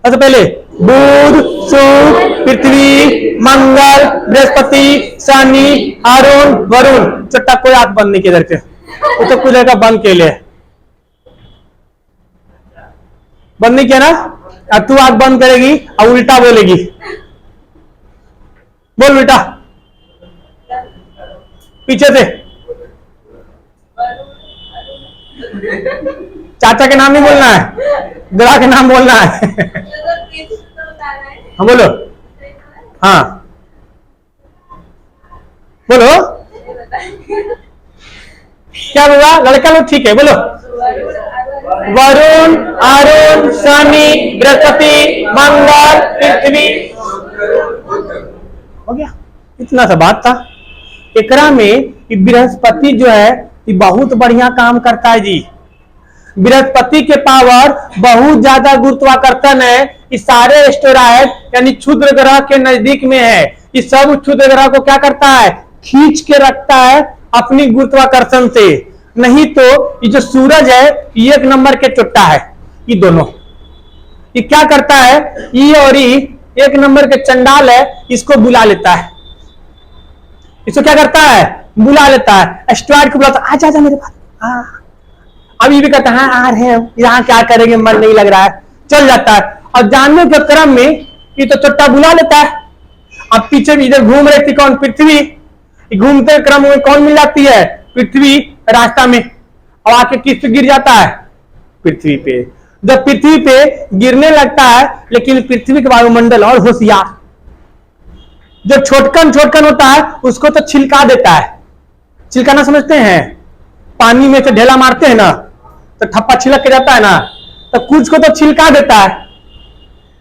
सबसे पहले बुध, शुक्र, पृथ्वी, मंगल, बृहस्पति, शनि, अरुण, वरुण। चट्टा कोई आंख बंद नहीं किया करके, वो तो कुछ जगह बंद के लिए बंद नहीं किया ना। अब तू आंख बंद करेगी और उल्टा बोलेगी। बोल बेटा, पीछे से। चाचा के नाम नहीं बोलना है, ग्रह के नाम बोलना है। हाँ बोलो, हाँ बोलो, क्या बोला? लड़का लोग ठीक है, बोलो। वरुण, अरुण, शनि, बृहस्पति, मंगल, पृथ्वी। हो गया, इतना सा बात था। एकरा में बृहस्पति जो है ये बहुत बढ़िया काम करता है जी। बृहस्पति के पावर बहुत ज्यादा गुरुत्वाकर्षण है। इस सारे एस्टेरॉयड यानी क्षुद्र ग्रह के नजदीक में है। इस सब क्षुद्र ग्रह को क्या करता है? खींच के रखता है अपनी गुरुत्वाकर्षण से। नहीं तो ये जो सूरज है ये 1 नंबर के चुट्टा है। ये दोनों ये क्या करता है? ये और ये 1 नंबर के चंडाल है, इसको बुला लेता है। इसको क्या करता है? बुला लेता है। एस्टेरॉयड को बुलाता है, आजा आजा मेरे पास। अब ये भी कहता है आ रहे हैं, यहाँ क्या करेंगे, मन नहीं लग रहा है, चल जाता है। और जानने के क्रम में ये तो चट्टा बुला लेता है। अब पीछे भी इधर घूम रही थी कौन? पृथ्वी। घूमते क्रम में कौन मिल जाती है? पृथ्वी रास्ता में, और आके किस पे गिर जाता है? पृथ्वी पे। जब पृथ्वी पे गिरने लगता है, लेकिन पृथ्वी के वायुमंडल और होशियार, जो छोटकन होता है उसको तो छिलका देता है। छिलकाना समझते हैं? पानी में से ढेला मारते हैं ना तो ठप्पा छिलक के जाता है ना, तो कुछ को तो छिलका देता है,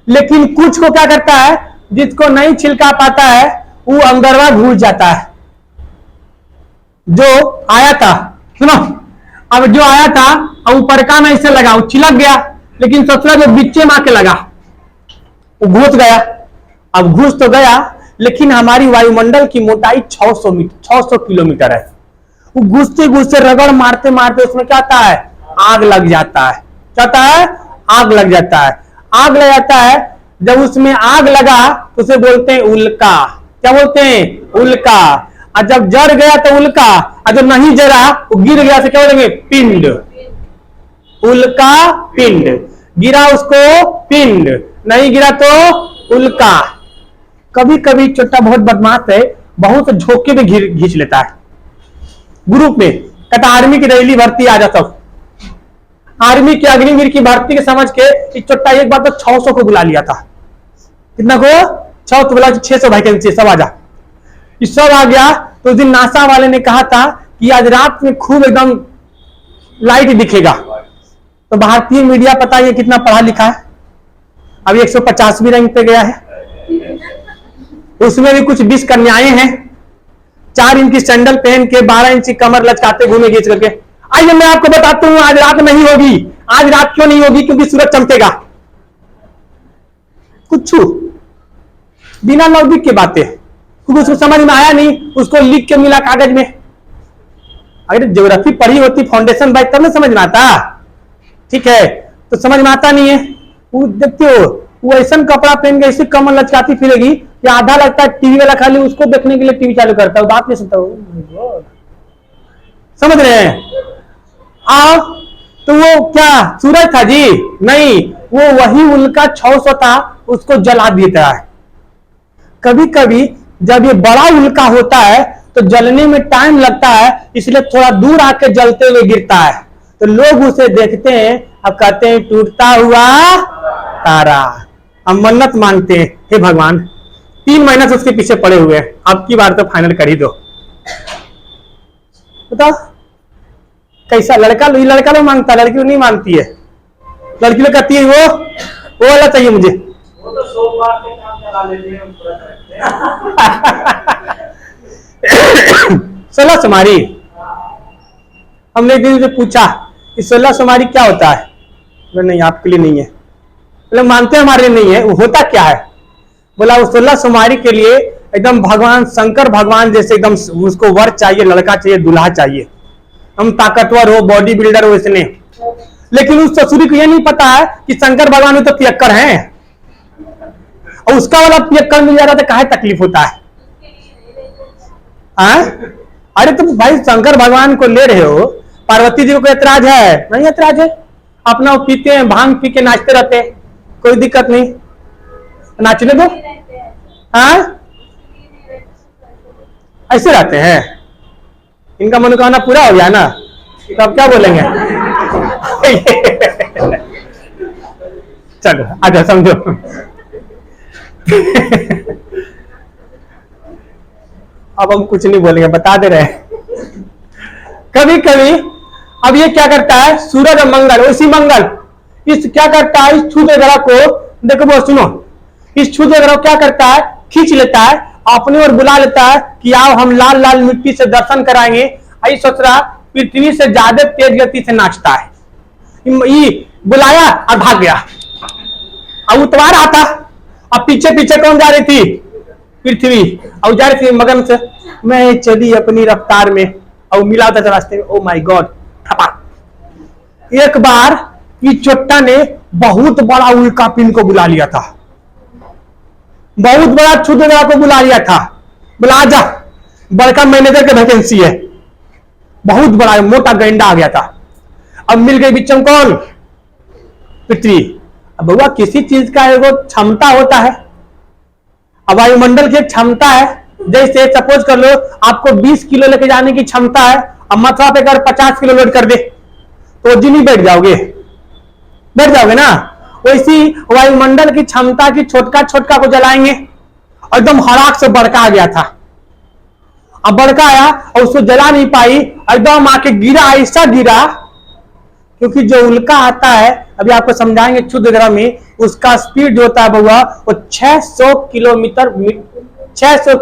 लेकिन कुछ को क्या करता है? जिसको नहीं छिलका पाता है वो अंदरवा घुस जाता है। जो आया था, सुनो, अब जो आया था और ऊपर का में ऐसे लगा, वो चिलक गया, लेकिन ससुरा जो बीचे में आके लगा वो घुस गया। अब घुस तो गया, लेकिन हमारी वायुमंडल की मोटाई 600 किलोमीटर है। वो घुसते घुसते रगड़ मारते मारते उसमें क्या आता है, आग लग जाता है। क्या होता है, आग लग जाता है। आग लग जाता है, जब उसमें आग लगा तो उसे बोलते हैं उल्का। क्या बोलते हैं, उल्का। और जब जड़ गया तो उल्का, और जब नहीं जरा वो गिर गया तो क्या बोलेंगे, पिंड। उल्का पिंड, गिरा उसको पिंड, नहीं गिरा तो उल्का। कभी कभी चोटा बहुत बदमाश है, बहुत झोंके में घींच लेता है ग्रुप में। कहता आर्मी की रैली भर्ती आ जाता, आर्मी की अग्निवीर की भर्ती के समझ के इस चोटा एक बार तो 600 को बुला लिया था। कितना को, 600 तो बुला, 600 वैकेंसी सब आ जा। इस सब आ गया तो उस दिन नासा वाले ने कहा था कि आज रात में खूब एकदम लाइट दिखेगा। तो भारतीय मीडिया पता है कितना पढ़ा लिखा है, अभी 150वीं रैंक पे गया है। उसमें भी कुछ 20 कन्याएं हैं, 4 इंच की सैंडल पहन के 12 इंच की कमर लचकाते घूमे खींच करके। आइए मैं आपको बताता हूं आज रात नहीं होगी। आज रात क्यों नहीं होगी, क्योंकि सूरज चमकेगा। कुछ बिना लॉजिक की बातें, क्योंकि उसको समझ में आया नहीं, उसको लिख के मिला कागज में। अगर ज्योग्राफी पढ़ी होती फाउंडेशन भाई तब ना समझ में आता, ठीक है, तो समझ में आता नहीं है। वो देखते हो, वो ऐसा कपड़ा पहन के ऐसी कमर लचकाती फिरेगी कि आधा लगता है टीवी वाला खाली उसको देखने के लिए टीवी चालू करता है, बात नहीं सुनता। समझ रहे हैं आप? तो वो क्या सूरज था जी? नहीं, वो वही उल्का 600 था, उसको जला देता है। कभी कभी जब ये बड़ा उल्का होता है तो जलने में टाइम लगता है, इसलिए थोड़ा दूर आके जलते हुए गिरता है। तो लोग उसे देखते हैं अब कहते हैं टूटता हुआ तारा। हम मन्नत मांगते हैं, हे भगवान 3 महीना से उसके पीछे पड़े हुए हैं, अब की बार तो फाइनल कर ही दो। बताओ कैसा लड़का लोग मांगता है, लड़की लोग नहीं मांगती है। लड़की लोग कहती है वो वाला चाहिए मुझे। वो तो 100 बार के काम चला लेती है। 16 सोमवारी, हमने एक दिन से पूछा कि 16 सोमवारी क्या होता है? नहीं आपके लिए नहीं है, मतलब मानते हमारे लिए नहीं है। वो होता क्या है? बोला वो 16 सोमवारी के लिए एकदम भगवान शंकर भगवान जैसे एकदम उसको वर चाहिए, लड़का चाहिए, दूल्हा चाहिए, हम ताकतवर हो, बॉडी बिल्डर हो इसने। लेकिन उस ससुरी को यह नहीं पता है कि शंकर भगवान तो पियक्कर हैं, और उसका वाला पियक्कर मिल जा रहा तो काहे तकलीफ होता है? अरे तुम भाई शंकर भगवान को ले रहे हो, पार्वती जी को ऐतराज है? नहीं ऐतराज है, अपना वो पीते हैं, भांग पी के नाचते रहते हैं, कोई दिक्कत नहीं, नाचने दो। ऐसे रहते हैं, इनका मनोकामना पूरा हो गया ना, तो अब क्या बोलेंगे? चलो आजा समझो। अब हम कुछ नहीं बोलेंगे, बता दे रहे हैं। कभी कभी अब ये क्या करता है, सूरज और मंगल, उसी मंगल इस क्या करता है, इस क्षुद्र ग्रह को देखो, वो सुनो, इस क्षुद्र ग्रह क्या करता है, खींच लेता है, अपनी ओर बुला लेता है कि आओ हम लाल लाल मिट्टी से दर्शन कराएंगे। आई सोच रहा पृथ्वी से ज्यादा तेज गति से नाचता है, बुलाया और भाग गया। अब उतवा रहा था, अब पीछे पीछे कौन जा रही थी? पृथ्वी। और जा रही थी मगन से, मैं चली अपनी रफ्तार में, और मिला था रास्ते में। ओ माय गॉड, एक बार इस चोट्टा ने बहुत बड़ा उल्का पिंड को बुला लिया था, बहुत बड़ा क्षुद्र ग्रह को बुला लिया था। बुला जा, बड़का मैनेजर की वैकेंसी है, बहुत बड़ा मोटा गैंडा आ गया था। अब मिल गई बीच में कौन? पृथ्वी। अब बउआ किसी चीज का एगो क्षमता होता है, अब वायुमंडल की क्षमता है। जैसे सपोज कर लो आपको 20 किलो लेके जाने की क्षमता है, अब मथुरा पे अगर 50 किलो लोड कर दे तो जी नहीं बैठ जाओगे, बैठ जाओगे ना। वैसी वायुमंडल की क्षमता की छोटका छोटका को जलाएंगे, और एकदम हड़ाक से बड़का आ गया था। अब बड़का आया और उसको जला नहीं पाई, एकदम आके गिरा, ऐसा गिरा, क्योंकि जो उल्का आता है, अभी आपको समझाएंगे क्षुद्र ग्रह में, उसका स्पीड जो होता है बउआ वो 600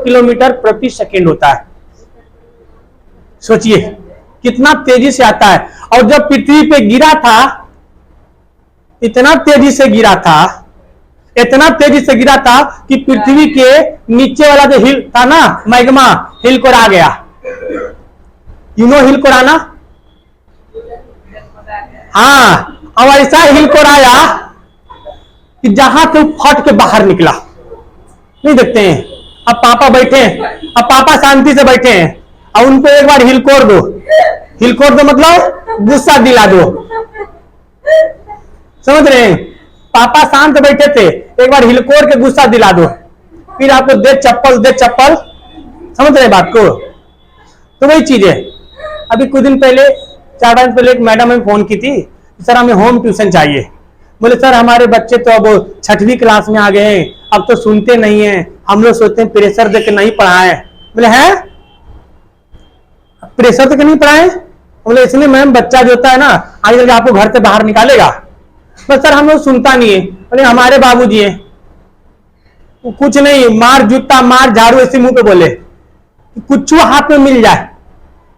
किलोमीटर प्रति सेकेंड होता है। सोचिए कितना तेजी से आता है। और जब पृथ्वी पे गिरा था, इतना तेजी से गिरा था, इतना तेजी से गिरा था कि पृथ्वी के नीचे वाला जो हिल था ना, मैग्मा, हिल को आ गया। यू नो हिल को आना? हाँ, अब ऐसा हिल को आया कि जहां से फट के बाहर निकला। नहीं देखते हैं? अब पापा बैठे हैं, अब पापा शांति से बैठे हैं, अब उनको एक बार हिलकोर दो। हिलकोर दो मतलब गुस्सा दिला दो। समझ रहे हैं? पापा शांत बैठे थे, एक बार हिलकोर के गुस्सा दिला दो, फिर आपको दे चप्पल, दे चप्पल। समझ रहे बात को? तो वही चीज है। अभी कुछ दिन पहले, 4 दिन पहले एक मैडम ने फोन की थी, सर हमें होम ट्यूशन चाहिए। बोले सर हमारे बच्चे तो अब 6वीं क्लास में आ गए हैं, अब तो सुनते नहीं है, हम लोग सोचते हैं प्रेशर देके नहीं पढ़ाएं। बोले हैं प्रेशर देके नहीं पढ़ाएं? बोले इसलिए मैम बच्चा जो होता है ना, आगे चल के आपको घर से बाहर निकालेगा। बस सर हम लोग सुनता नहीं है। बोले हमारे बाबूजी है, कुछ नहीं, मार जूता मार झाड़ू ऐसे मुंह पे बोले, कुछ हाथ में मिल जाए।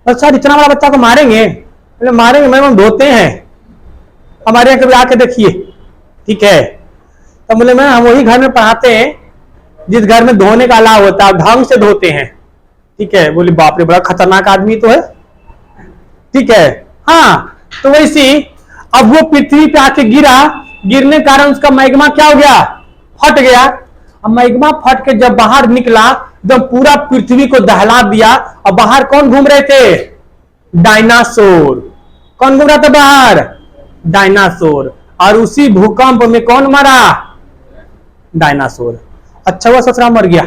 बस सर इतना बड़ा बच्चा को मारेंगे? बोले मारेंगे मैम, हम धोते हैं, हमारे यहाँ कभी आके देखिए। ठीक है, तो बोले मैम हम वही घर में पढ़ाते हैं जिस घर में धोने का अलाव होता है, ढंग से धोते हैं। ठीक है। बोले बाप रे, बड़ा खतरनाक आदमी तो है। ठीक है, हाँ। तो वैसी अब वो पृथ्वी पे आके गिरा, गिरने के कारण उसका मैग्मा क्या हो गया? फट गया। अब मैग्मा फट के जब बाहर निकला, जब पूरा पृथ्वी को दहला दिया। और बाहर कौन घूम रहे थे? डायनासोर। कौन घूम रहा था बाहर? डायनासोर। और उसी भूकंप में कौन मरा? डायनासोर। अच्छा हुआ ससुरा मर गया,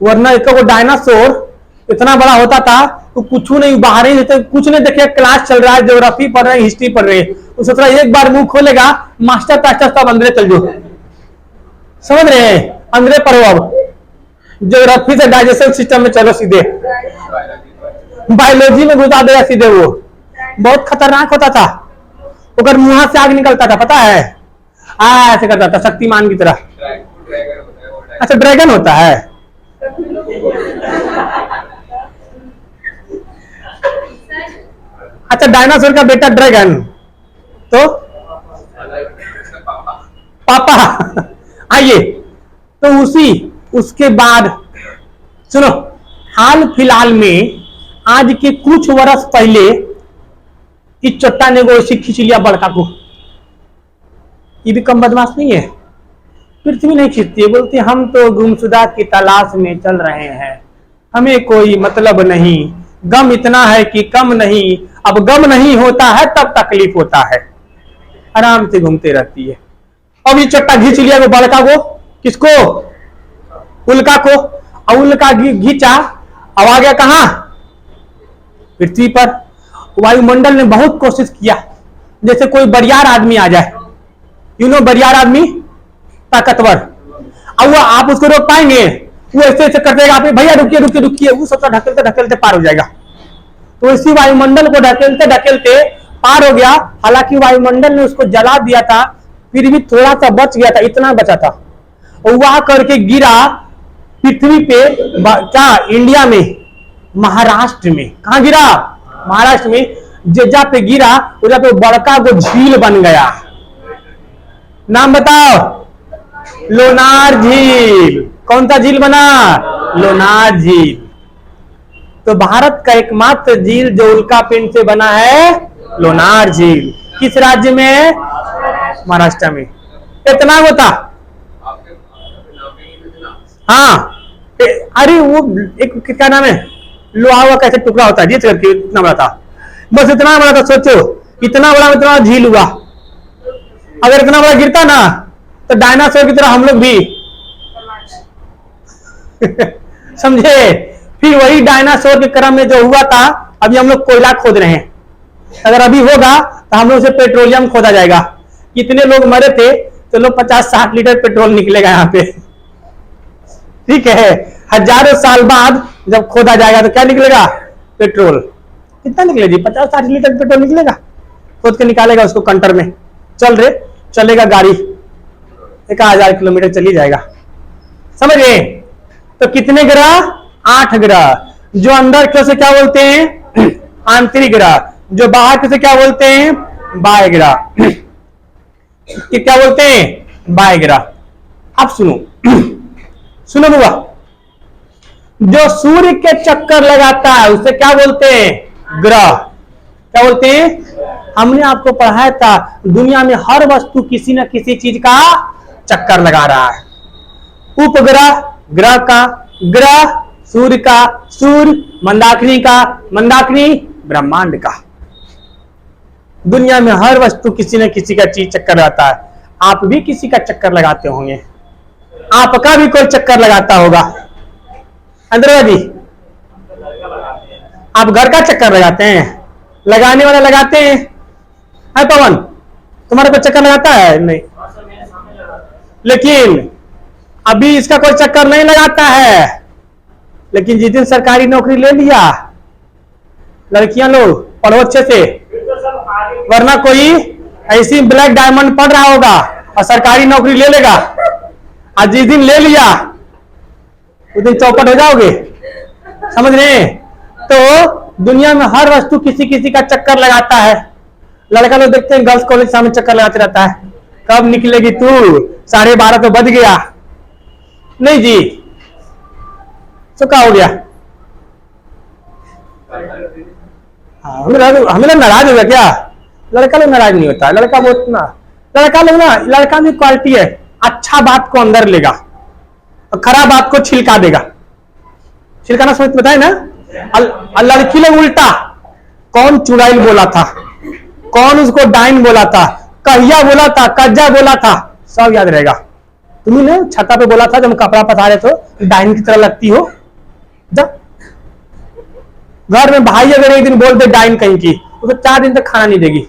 वरना एक वो डायनासोर इतना बड़ा होता था तो कुछ नहीं, बाहर ही कुछ नहीं देखे, क्लास चल रहा है, ज्योग्राफी पढ़ रहे हैं, हिस्ट्री पढ़ रहे हैं, तो ससुरा एक बार मुंह खोलेगा, मास्टर पास्टर सब अंदर चल जाओ। समझ रहे हैं? अंदर पढ़ो, अब ज्योग्राफी से डाइजेशन सिस्टम में चलो सीधे, बायोलॉजी में घुसा देगा सीधे। वो बहुत खतरनाक होता था, अगर मुंह से आग निकलता था, पता है? ऐसे करता था शक्तिमान की तरह। अच्छा ड्रैगन होता है? अच्छा डायनासोर का बेटा ड्रैगन, तो पापा। आइए, तो उसके बाद सुनो, हाल फिलहाल में आज के कुछ वर्ष पहले इस चट्टा ने को ऐसे खींच लिया बड़का को। ये भी कम बदमाश नहीं है। पृथ्वी नहीं खींचती है, बोलती हम तो गुमशुदा की तलाश में चल रहे हैं, हमें कोई मतलब नहीं, गम इतना है कि कम नहीं, अब गम नहीं होता है तब तकलीफ होता है। आराम से घूमते रहती है। अब ये चट्टा खींच लिया वो बड़का को। किसको? उल्का को। और उल्का घींचा, अब आ गया कहां? पृथ्वी पर। वायुमंडल ने बहुत कोशिश किया, जैसे कोई बरियार आदमी आ जाए, यू नो बरियार आदमी, ताकतवर, अब वो आप उसको रोक पाएंगे? वो ऐसे ऐसे कर देगा, आप भैया रुकिए रुकिए रुकिए, वो सबका ढकेलते ढकेलते पार हो जाएगा। तो इसी वायुमंडल को ढकेलते ढकेलते पार हो गया। हालांकि वायुमंडल ने उसको जला दिया था, फिर भी थोड़ा सा बच गया था, इतना बचा था। और वहां करके गिरा पृथ्वी पे, क्या इंडिया में, महाराष्ट्र में। कहा गिरा? महाराष्ट्र में। जहाँ पे गिरा उधर पे बड़का को झील बन गया। नाम बताओ? लोनार झील। कौन सा झील बना? लोनार झील। तो भारत का एकमात्र झील जो उल्का पिंड से बना है, लोनार झील। किस राज्य में? महाराष्ट्र में। इतना होता। हाँ, अरे वो एक क्या नाम है, लोहा हुआ कैसे टुकड़ा होता है, जिस करके इतना बड़ा था, बस इतना बड़ा था। सोचो इतना बड़ा इतना झील हुआ। अगर इतना बड़ा गिरता ना तो डायनासोर की तरह हम लोग भी समझे। फिर वही डायनासोर के क्रम में जो हुआ था, अभी हम लोग कोयला खोद रहे हैं। अगर अभी होगा तो हम लोग से पेट्रोलियम खोदा जाएगा। कितने लोग मरे थे, तो लोग 50-60 लीटर पेट्रोल निकलेगा यहाँ पे। ठीक है, हजारों साल बाद जब खोदा जाएगा तो क्या निकलेगा? पेट्रोल। कितना निकलेगा जी? 50-60 लीटर पेट्रोल निकलेगा। खोद के निकालेगा उसको कंटर में, चलेगा गाड़ी 1000 किलोमीटर चली जाएगा। समझ गए? तो कितने ग्रह? 8 ग्रह, जो अंदर से क्या बोलते हैं? आंतरिक ग्रह। जो बाहर किसे क्या बोलते हैं? बाह्य ग्रह। कि क्या बोलते हैं? बाह्य ग्रह। अब सुनो सुनो बुआ, जो सूर्य के चक्कर लगाता है उसे क्या बोलते हैं? ग्रह। क्या बोलते हैं? हमने आपको पढ़ाया था दुनिया में हर वस्तु किसी न किसी चीज का चक्कर लगा रहा है। उपग्रह ग्रह का, ग्रह सूर्य का, सूर्य मंदाकिनी का, मंदाकिनी ब्रह्मांड का। दुनिया में हर वस्तु किसी न किसी का चीज चक्कर लगाता है। आप भी किसी का चक्कर लगाते होंगे, आपका भी कोई चक्कर लगाता होगा। अंदर जी, आप घर का चक्कर लगाते हैं? लगाने वाला लगाते हैं? है पवन, तुम्हारा कोई चक्कर लगाता है? नहीं। लेकिन अभी इसका कोई चक्कर नहीं लगाता है। लेकिन जिस दिन सरकारी नौकरी ले लिया, लड़कियां लोग पढ़ो अच्छे से, वरना कोई ऐसी ब्लैक डायमंड पढ़ रहा होगा और सरकारी नौकरी ले लेगा। आज जिस दिन ले लिया उस दिन चौपट हो जाओगे। समझ रहे? तो दुनिया में हर वस्तु किसी किसी का चक्कर लगाता है। लड़का लोग देखते हैं गर्ल्स कॉलेज सामने चक्कर लगाते रहता है, कब निकलेगी तू, 12:30 तो बज गया। नहीं जी, तो क्या हो गया? हमें नाराज हो गया क्या? लड़का लोग नाराज नहीं होता, लड़का बहुत ना, लड़का लोग ना, लड़का में क्वालिटी है, अच्छा बात को अंदर लेगा और खराब बात को छिलका देगा। छिलकाना समझ बताए ना? लड़की लोग उल्टा, कौन चुड़ैल बोला था, कौन उसको डाइन बोला था, कहिया बोला था, कज्जा बोला था, सब याद रहेगा। तुम्हें ने छत्ता पे बोला था जब कपड़ा पसारे तो डाइन की तरह लगती हो। जब घर में भाई अगर एक दिन बोल दे डाइन कहीं की, तो 4 दिन तक खाना नहीं देगी।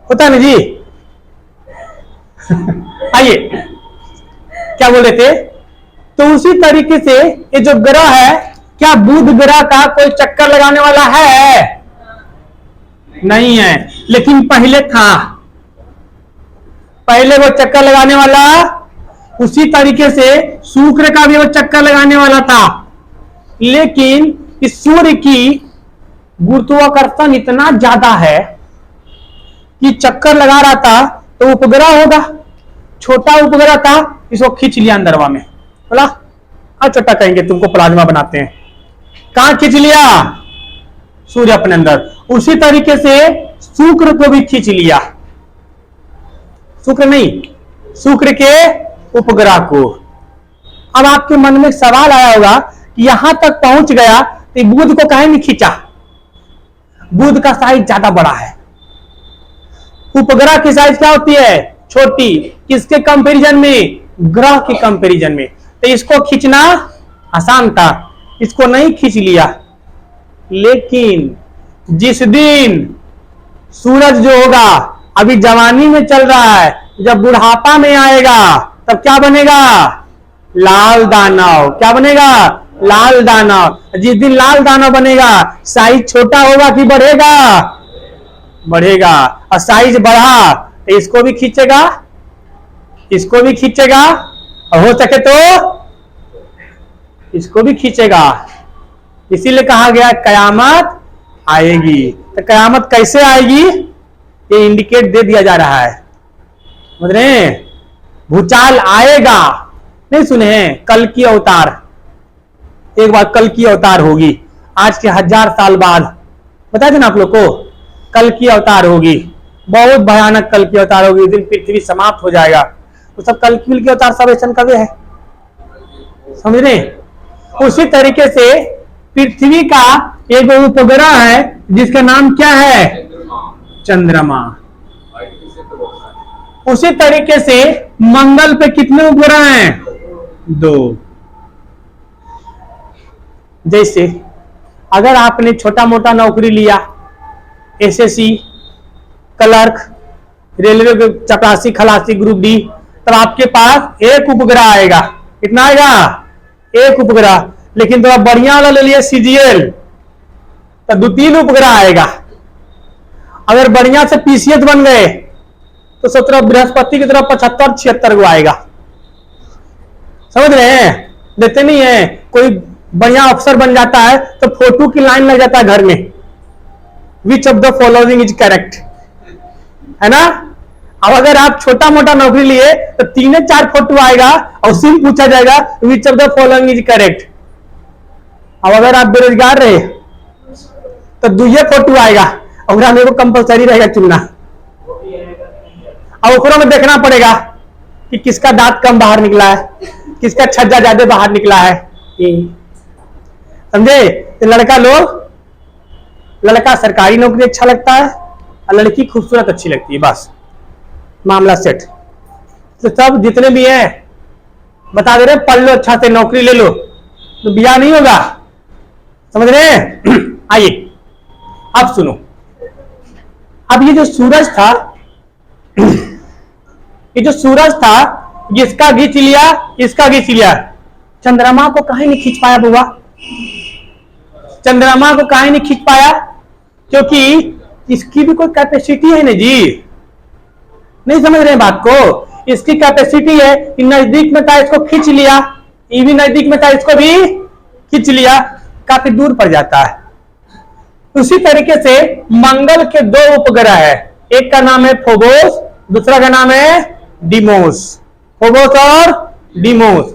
होता नहीं जी? आइए, क्या बोल रहे थे? तो उसी तरीके से ये जो ग्रह है, क्या बुध ग्रह का कोई चक्कर लगाने वाला है? नहीं है, लेकिन पहले था। पहले वो चक्कर लगाने वाला, उसी तरीके से शुक्र का भी वो चक्कर लगाने वाला था। लेकिन इस सूर्य की गुरुत्वाकर्षण इतना ज्यादा है कि चक्कर लगा रहा था तो उपग्रह होगा, छोटा उपग्रह था, इसको खींच लिया अंदरवा में। बोला अब छोटा कहेंगे, तुमको प्लाज्मा बनाते हैं। कहां खींच लिया? सूर्य अपने अंदर। उसी तरीके से शुक्र को भी खींच लिया। शुक्र नहीं, शुक्र के उपग्रह को। अब आपके मन में सवाल आया होगा कि यहां तक पहुंच गया तो बुध को काहे नहीं खींचा? बुध का साइज ज्यादा बड़ा है। उपग्रह की साइज क्या होती है? छोटी। किसके कंपैरिजन में? ग्रह के कंपैरिजन में। तो इसको खींचना आसान था, इसको नहीं खींच लिया। लेकिन जिस दिन सूरज जो होगा, अभी जवानी में चल रहा है, जब बुढ़ापा में आएगा तब क्या बनेगा? लाल दानव। क्या बनेगा? लाल दानव। जिस दिन लाल दानव बनेगा, साइज छोटा होगा कि बढ़ेगा? बढ़ेगा। और साइज बढ़ा तो इसको भी खींचेगा, इसको भी खींचेगा, और हो सके तो इसको भी खींचेगा। इसीलिए कहा गया कयामत आएगी। तो कयामत कैसे आएगी ये इंडिकेट दे दिया जा रहा है। समझ रहे हैं? भूचाल आएगा। नहीं सुने हैं? कल की अवतार, एक बार कल की अवतार होगी, आज के 1000 साल बाद। बता देना आप लोग को, कल की अवतार होगी, बहुत भयानक कल की अवतार होगी। इस दिन पृथ्वी समाप्त हो जाएगा। तो सब कल की अवतार सब ऐसा कवे है, समझ रहे? उसी तरीके से पृथ्वी का एक उपग्रह है जिसका नाम क्या है? चंद्रमा। उसी तरीके से मंगल पे कितने उपग्रह हैं? 2। जैसे अगर आपने छोटा मोटा नौकरी लिया, एसएससी, क्लर्क, रेलवे के चपरासी, खलासी, ग्रुप डी, तब आपके पास एक उपग्रह आएगा। कितना आएगा? एक उपग्रह। लेकिन थोड़ा बढ़िया वाला ले लिया सीजीएल, तो 2-3 उपग्रह आएगा। अगर बढ़िया से पीसीएस बन गए तो 17 बृहस्पति की तरफ 75-76 को आएगा। समझ रहे हैं? देते नहीं है कोई बढ़िया अफसर बन जाता है तो फोटो की लाइन लग जाता है घर में, which of the following is correct, है ना। अब अगर आप छोटा मोटा नौकरी लिए तो 3-4 फोटो आएगा और सिर्फ पूछा जाएगा which of the following is correct. अब अगर आप बेरोजगार रहे तो 2 फोटो आएगा और हमें को कंपलसरी रहेगा चुनना, और ऊपरों में देखना पड़ेगा कि किसका दांत कम बाहर निकला है, किसका छज्जा ज्यादा बाहर निकला है, समझे। तो लड़का सरकारी नौकरी अच्छा लगता है और लड़की खूबसूरत अच्छी लगती है, बस मामला सेट। तो सब जितने भी हैं बता दे रहे पढ़ लो अच्छा से नौकरी ले लो तो ब्याह नहीं होगा, समझ रहे हैं। आइए अब सुनो, अब ये जो सूरज था इसका खींच लिया, इसका खींच लिया, चंद्रमा को कहीं नहीं खींच पाया बुआ, चंद्रमा को कहीं नहीं खींच पाया क्योंकि इसकी भी कोई कैपेसिटी है ना जी, नहीं समझ रहे हैं बात को। इसकी कैपेसिटी है कि नजदीक में था इसको खींच लिया, ये भी नजदीक में था इसको भी खींच लिया, काफी दूर पड़ जाता है। उसी तरीके से मंगल के 2 उपग्रह है, एक का नाम है फोबोस, दूसरा का नाम है डिमोस। फोबोस और डिमोस,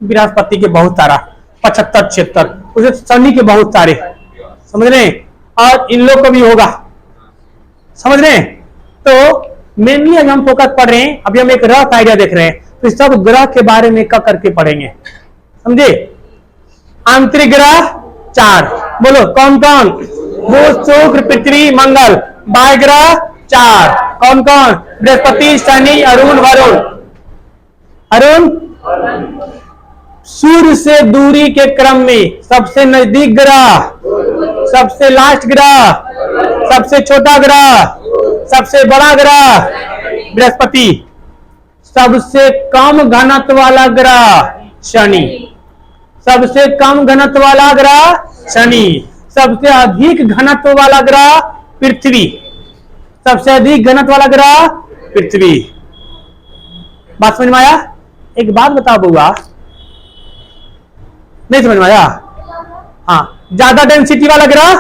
बृहस्पति के बहुत सारा 75-76, उसे शनि के बहुत सारे, समझ रहे हैं, और इन लोग को भी होगा, समझ रहे हैं। तो मेनली अभी हम फोकस पढ़ रहे हैं, अभी हम एक रफ आइडिया देख रहे हैं, तो सब ग्रह के बारे में का करके पढ़ेंगे, समझे। आंतरिक ग्रह 4, बोलो कौन कौन, बुध शुक्र पृथ्वी मंगल। बाह्य ग्रह 4, कौन कौन, बृहस्पति शनि अरुण वरुण। अरुण सूर्य से दूरी के क्रम में सबसे नजदीक ग्रह, सबसे लास्ट ग्रह, सबसे छोटा ग्रह, सबसे बड़ा ग्रह बृहस्पति, सबसे कम घनत्व वाला ग्रह शनि, सबसे कम घनत्व वाला ग्रह शनि, सबसे अधिक घनत्व वाला ग्रह पृथ्वी, सबसे अधिक घनत्व वाला ग्रह पृथ्वी। बात समझ में आया। एक बात बताओ बुआ, नहीं समझ में आया। हाँ, ज्यादा डेंसिटी वाला ग्रह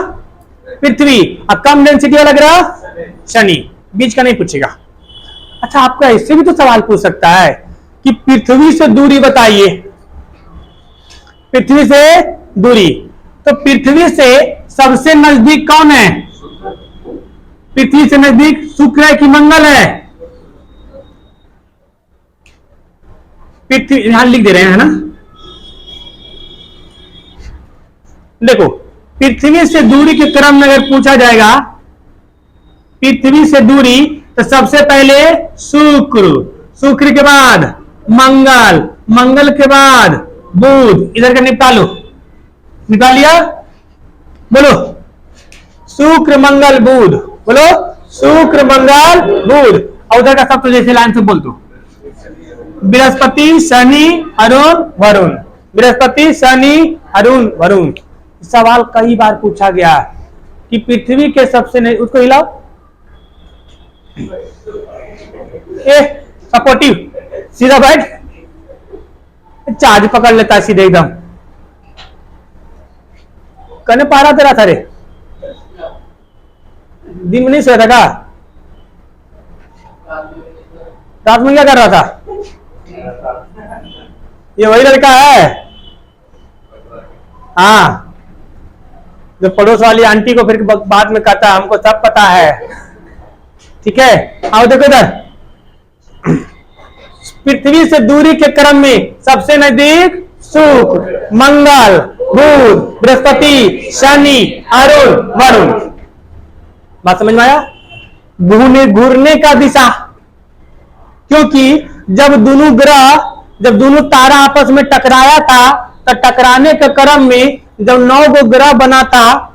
पृथ्वी और कम डेंसिटी वाला ग्रह शनि, बीच का नहीं पूछेगा। अच्छा, आपका इससे भी तो सवाल पूछ सकता है कि पृथ्वी से दूरी बताइए, पृथ्वी से दूरी, तो पृथ्वी से सबसे नजदीक कौन है, पृथ्वी से नजदीक शुक्र है कि मंगल है, पृथ्वी यहां लिख दे रहे हैं ना, देखो पृथ्वी से दूरी के क्रम में अगर पूछा जाएगा, पृथ्वी से दूरी, तो सबसे पहले शुक्र, शुक्र के बाद मंगल, मंगल के बाद बुध, इधर का निपटा लो, निपटा लिया, बोलो शुक्र मंगल बुध, बोलो शुक्र मंगल बुध, और उधर का सब तो जैसे लाइन से बोल दो, बृहस्पति शनि अरुण वरुण, बृहस्पति शनि अरुण वरुण। सवाल कई बार पूछा गया कि पृथ्वी के सबसे नहीं, उसको हिलाओ, सपोर्टिव, सीधा बैठ, चार्ज पकड़ लेता है सीधे एकदम, कहने पा रहा तेरा था रे, दिन में नहीं सोया था का, रात में क्या कर रहा था, ये वही लड़का है, हाँ, जो पड़ोस वाली आंटी को फिर बाद में कहता है हमको सब पता है, ठीक है। आओ देखो इधर, पृथ्वी से दूरी के क्रम में सबसे नजदीक शुक्र मंगल बुध बृहस्पति शनि अरुण वरुण। बात समझ में आया। घूरने का दिशा, क्योंकि जब दोनों तारा आपस में टकराया था, तो टकराने के क्रम में जब 9 गो ग्रह बना था,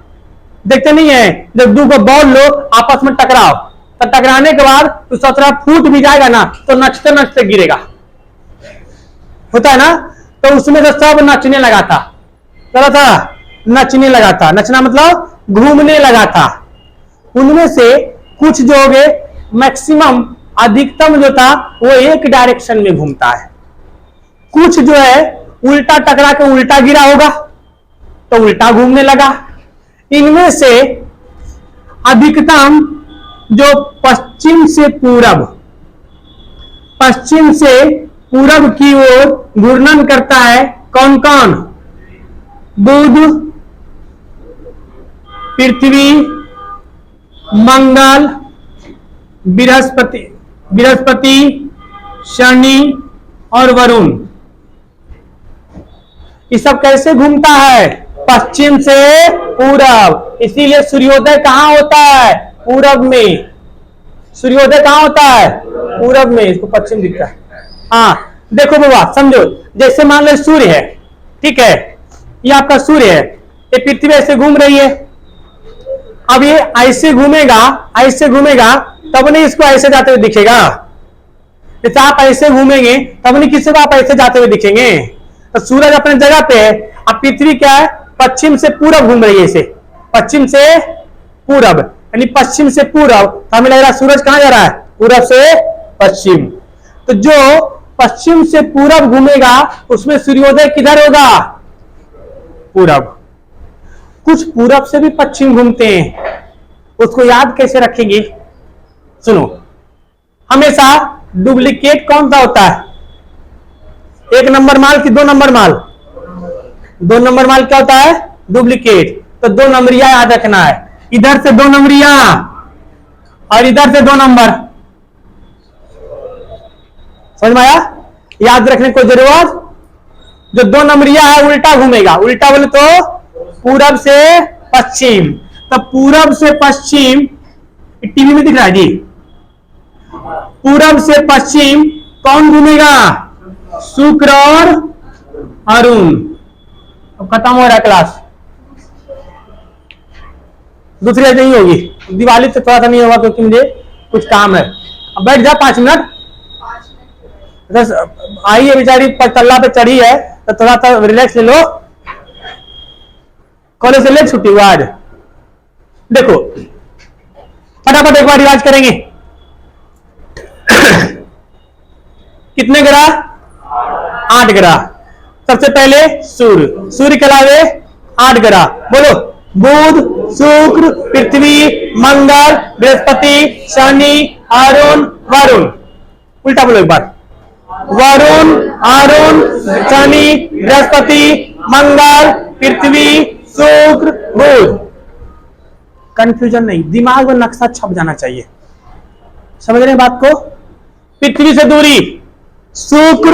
देखते नहीं है, जब 2 गो बॉल लो आपस में टकराओ, तो टकराने के बाद तो 17 फूट भी जाएगा ना, तो नचते नचते गिरेगा, होता है ना। तो उसमें से सब नचने लगा था, क्या था, नचने लगा था, नचना मतलब घूमने लगा था। उनमें से कुछ जो हो गए, मैक्सिमम अधिकतम जो था वो एक डायरेक्शन में घूमता है, कुछ जो है उल्टा टकरा के उल्टा गिरा होगा तो उल्टा घूमने लगा। इनमें से अधिकतम जो पश्चिम से पूरब की ओर घूर्णन करता है कौन कौन? बुध, पृथ्वी, मंगल, बृहस्पति, शनि और वरुण। ये सब कैसे घूमता है? पश्चिम से पूरब। इसीलिए सूर्योदय कहां होता है? पूरब में। सूर्योदय कहां होता है? पूरब में। इसको पश्चिम दिखता है। हाँ देखो बाबा समझो, जैसे मान लो सूर्य है, ठीक है, ये आपका सूर्य है, ये पृथ्वी ऐसे घूम रही है। अब ये ऐसे घूमेगा तब नहीं इसको ऐसे जाते हुए दिखेगा। जैसे आप ऐसे घूमेंगे तब नहीं किसी को आप ऐसे जाते हुए दिखेंगे। तो सूरज अपने जगह पे है, अब पृथ्वी क्या है? पश्चिम से पूरब घूम रही है, इसे पश्चिम से पूरब, यानी पश्चिम से पूरब। तो हमें लग रहा है सूरज कहां जा रहा है? पूरब से पश्चिम। तो जो पश्चिम से पूरब घूमेगा उसमें सूर्योदय किधर होगा? पूरब। कुछ पूरब से भी पश्चिम घूमते हैं, उसको याद कैसे रखेंगे? सुनो, हमेशा डुप्लीकेट कौन सा होता है? 1 नंबर माल कि 2 नंबर माल? 2 नंबर माल क्या होता है? डुप्लीकेट। तो 2 नंबरिया याद रखना है, इधर से 2 नंबरिया और इधर से 2 नंबर। समझ में आया? याद रखने को जरूरत। जो 2 नंबरिया है उल्टा घूमेगा, उल्टा बोले तो पूरब से पश्चिम। तो पूरब से पश्चिम टीवी में दिख रहा है जी, पूरब से पश्चिम कौन घूमेगा? शुक्र और अरुण। अब खत्म हो रहा है क्लास, दूसरी आज नहीं होगी। दिवाली तो थोड़ा सा नहीं होगा क्योंकि मुझे कुछ काम है। अब बैठ जा 5 मिनट। आई है बेचारी तल्ला पे चढ़ी है तो थोड़ा सा रिलैक्स ले लो। कॉलेज से लेट छुट्टी हुआ आज। देखो फटाफट एक बार रिवाज करेंगे। कितने ग्रह? 8 ग्रह। सबसे पहले सूर्य के अलावे 8 ग्रह बोलो। बुध, शुक्र, पृथ्वी, मंगल, बृहस्पति, शनि, अरुण, वरुण। उल्टा बोलो एक बार। वरुण, अरुण, शनि, बृहस्पति, मंगल, पृथ्वी, शुक्र, बुध। कंफ्यूजन नहीं, दिमाग में नक्शा छप जाना चाहिए। समझ रहे हैं बात को? पृथ्वी से दूरी शुक्र,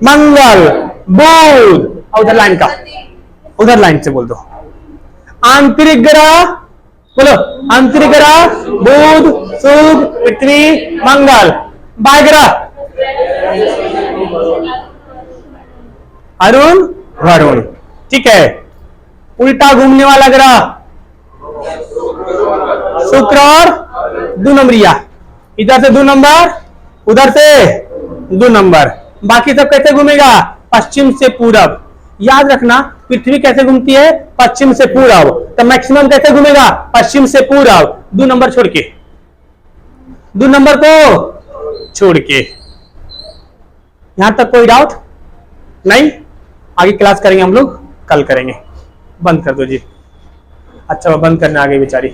मंगल, बुध। उधर लाइन का, उधर लाइन से बोल दो। आंतरिक ग्रह बोलो। आंतरिक ग्रह बुध, शुक्र, पृथ्वी, मंगल। बाह्य ग्रह अरुण, वरुण। ठीक है। उल्टा घूमने वाला ग्रह शुक्र और 2 नंबरिया। इधर से 2 नंबर, उधर से 2 नंबर। बाकी सब कैसे घूमेगा? पश्चिम से पूरब। याद रखना पृथ्वी कैसे घूमती है? पश्चिम से पूरब। तो मैक्सिमम कैसे घूमेगा? पश्चिम से पूरब, 2 नंबर छोड़ के, 2 नंबर को छोड़ के। यहां तक कोई डाउट नहीं? आगे क्लास करेंगे हम लोग, कल करेंगे। बंद कर दो जी। अच्छा बंद करने आ गई बेचारी।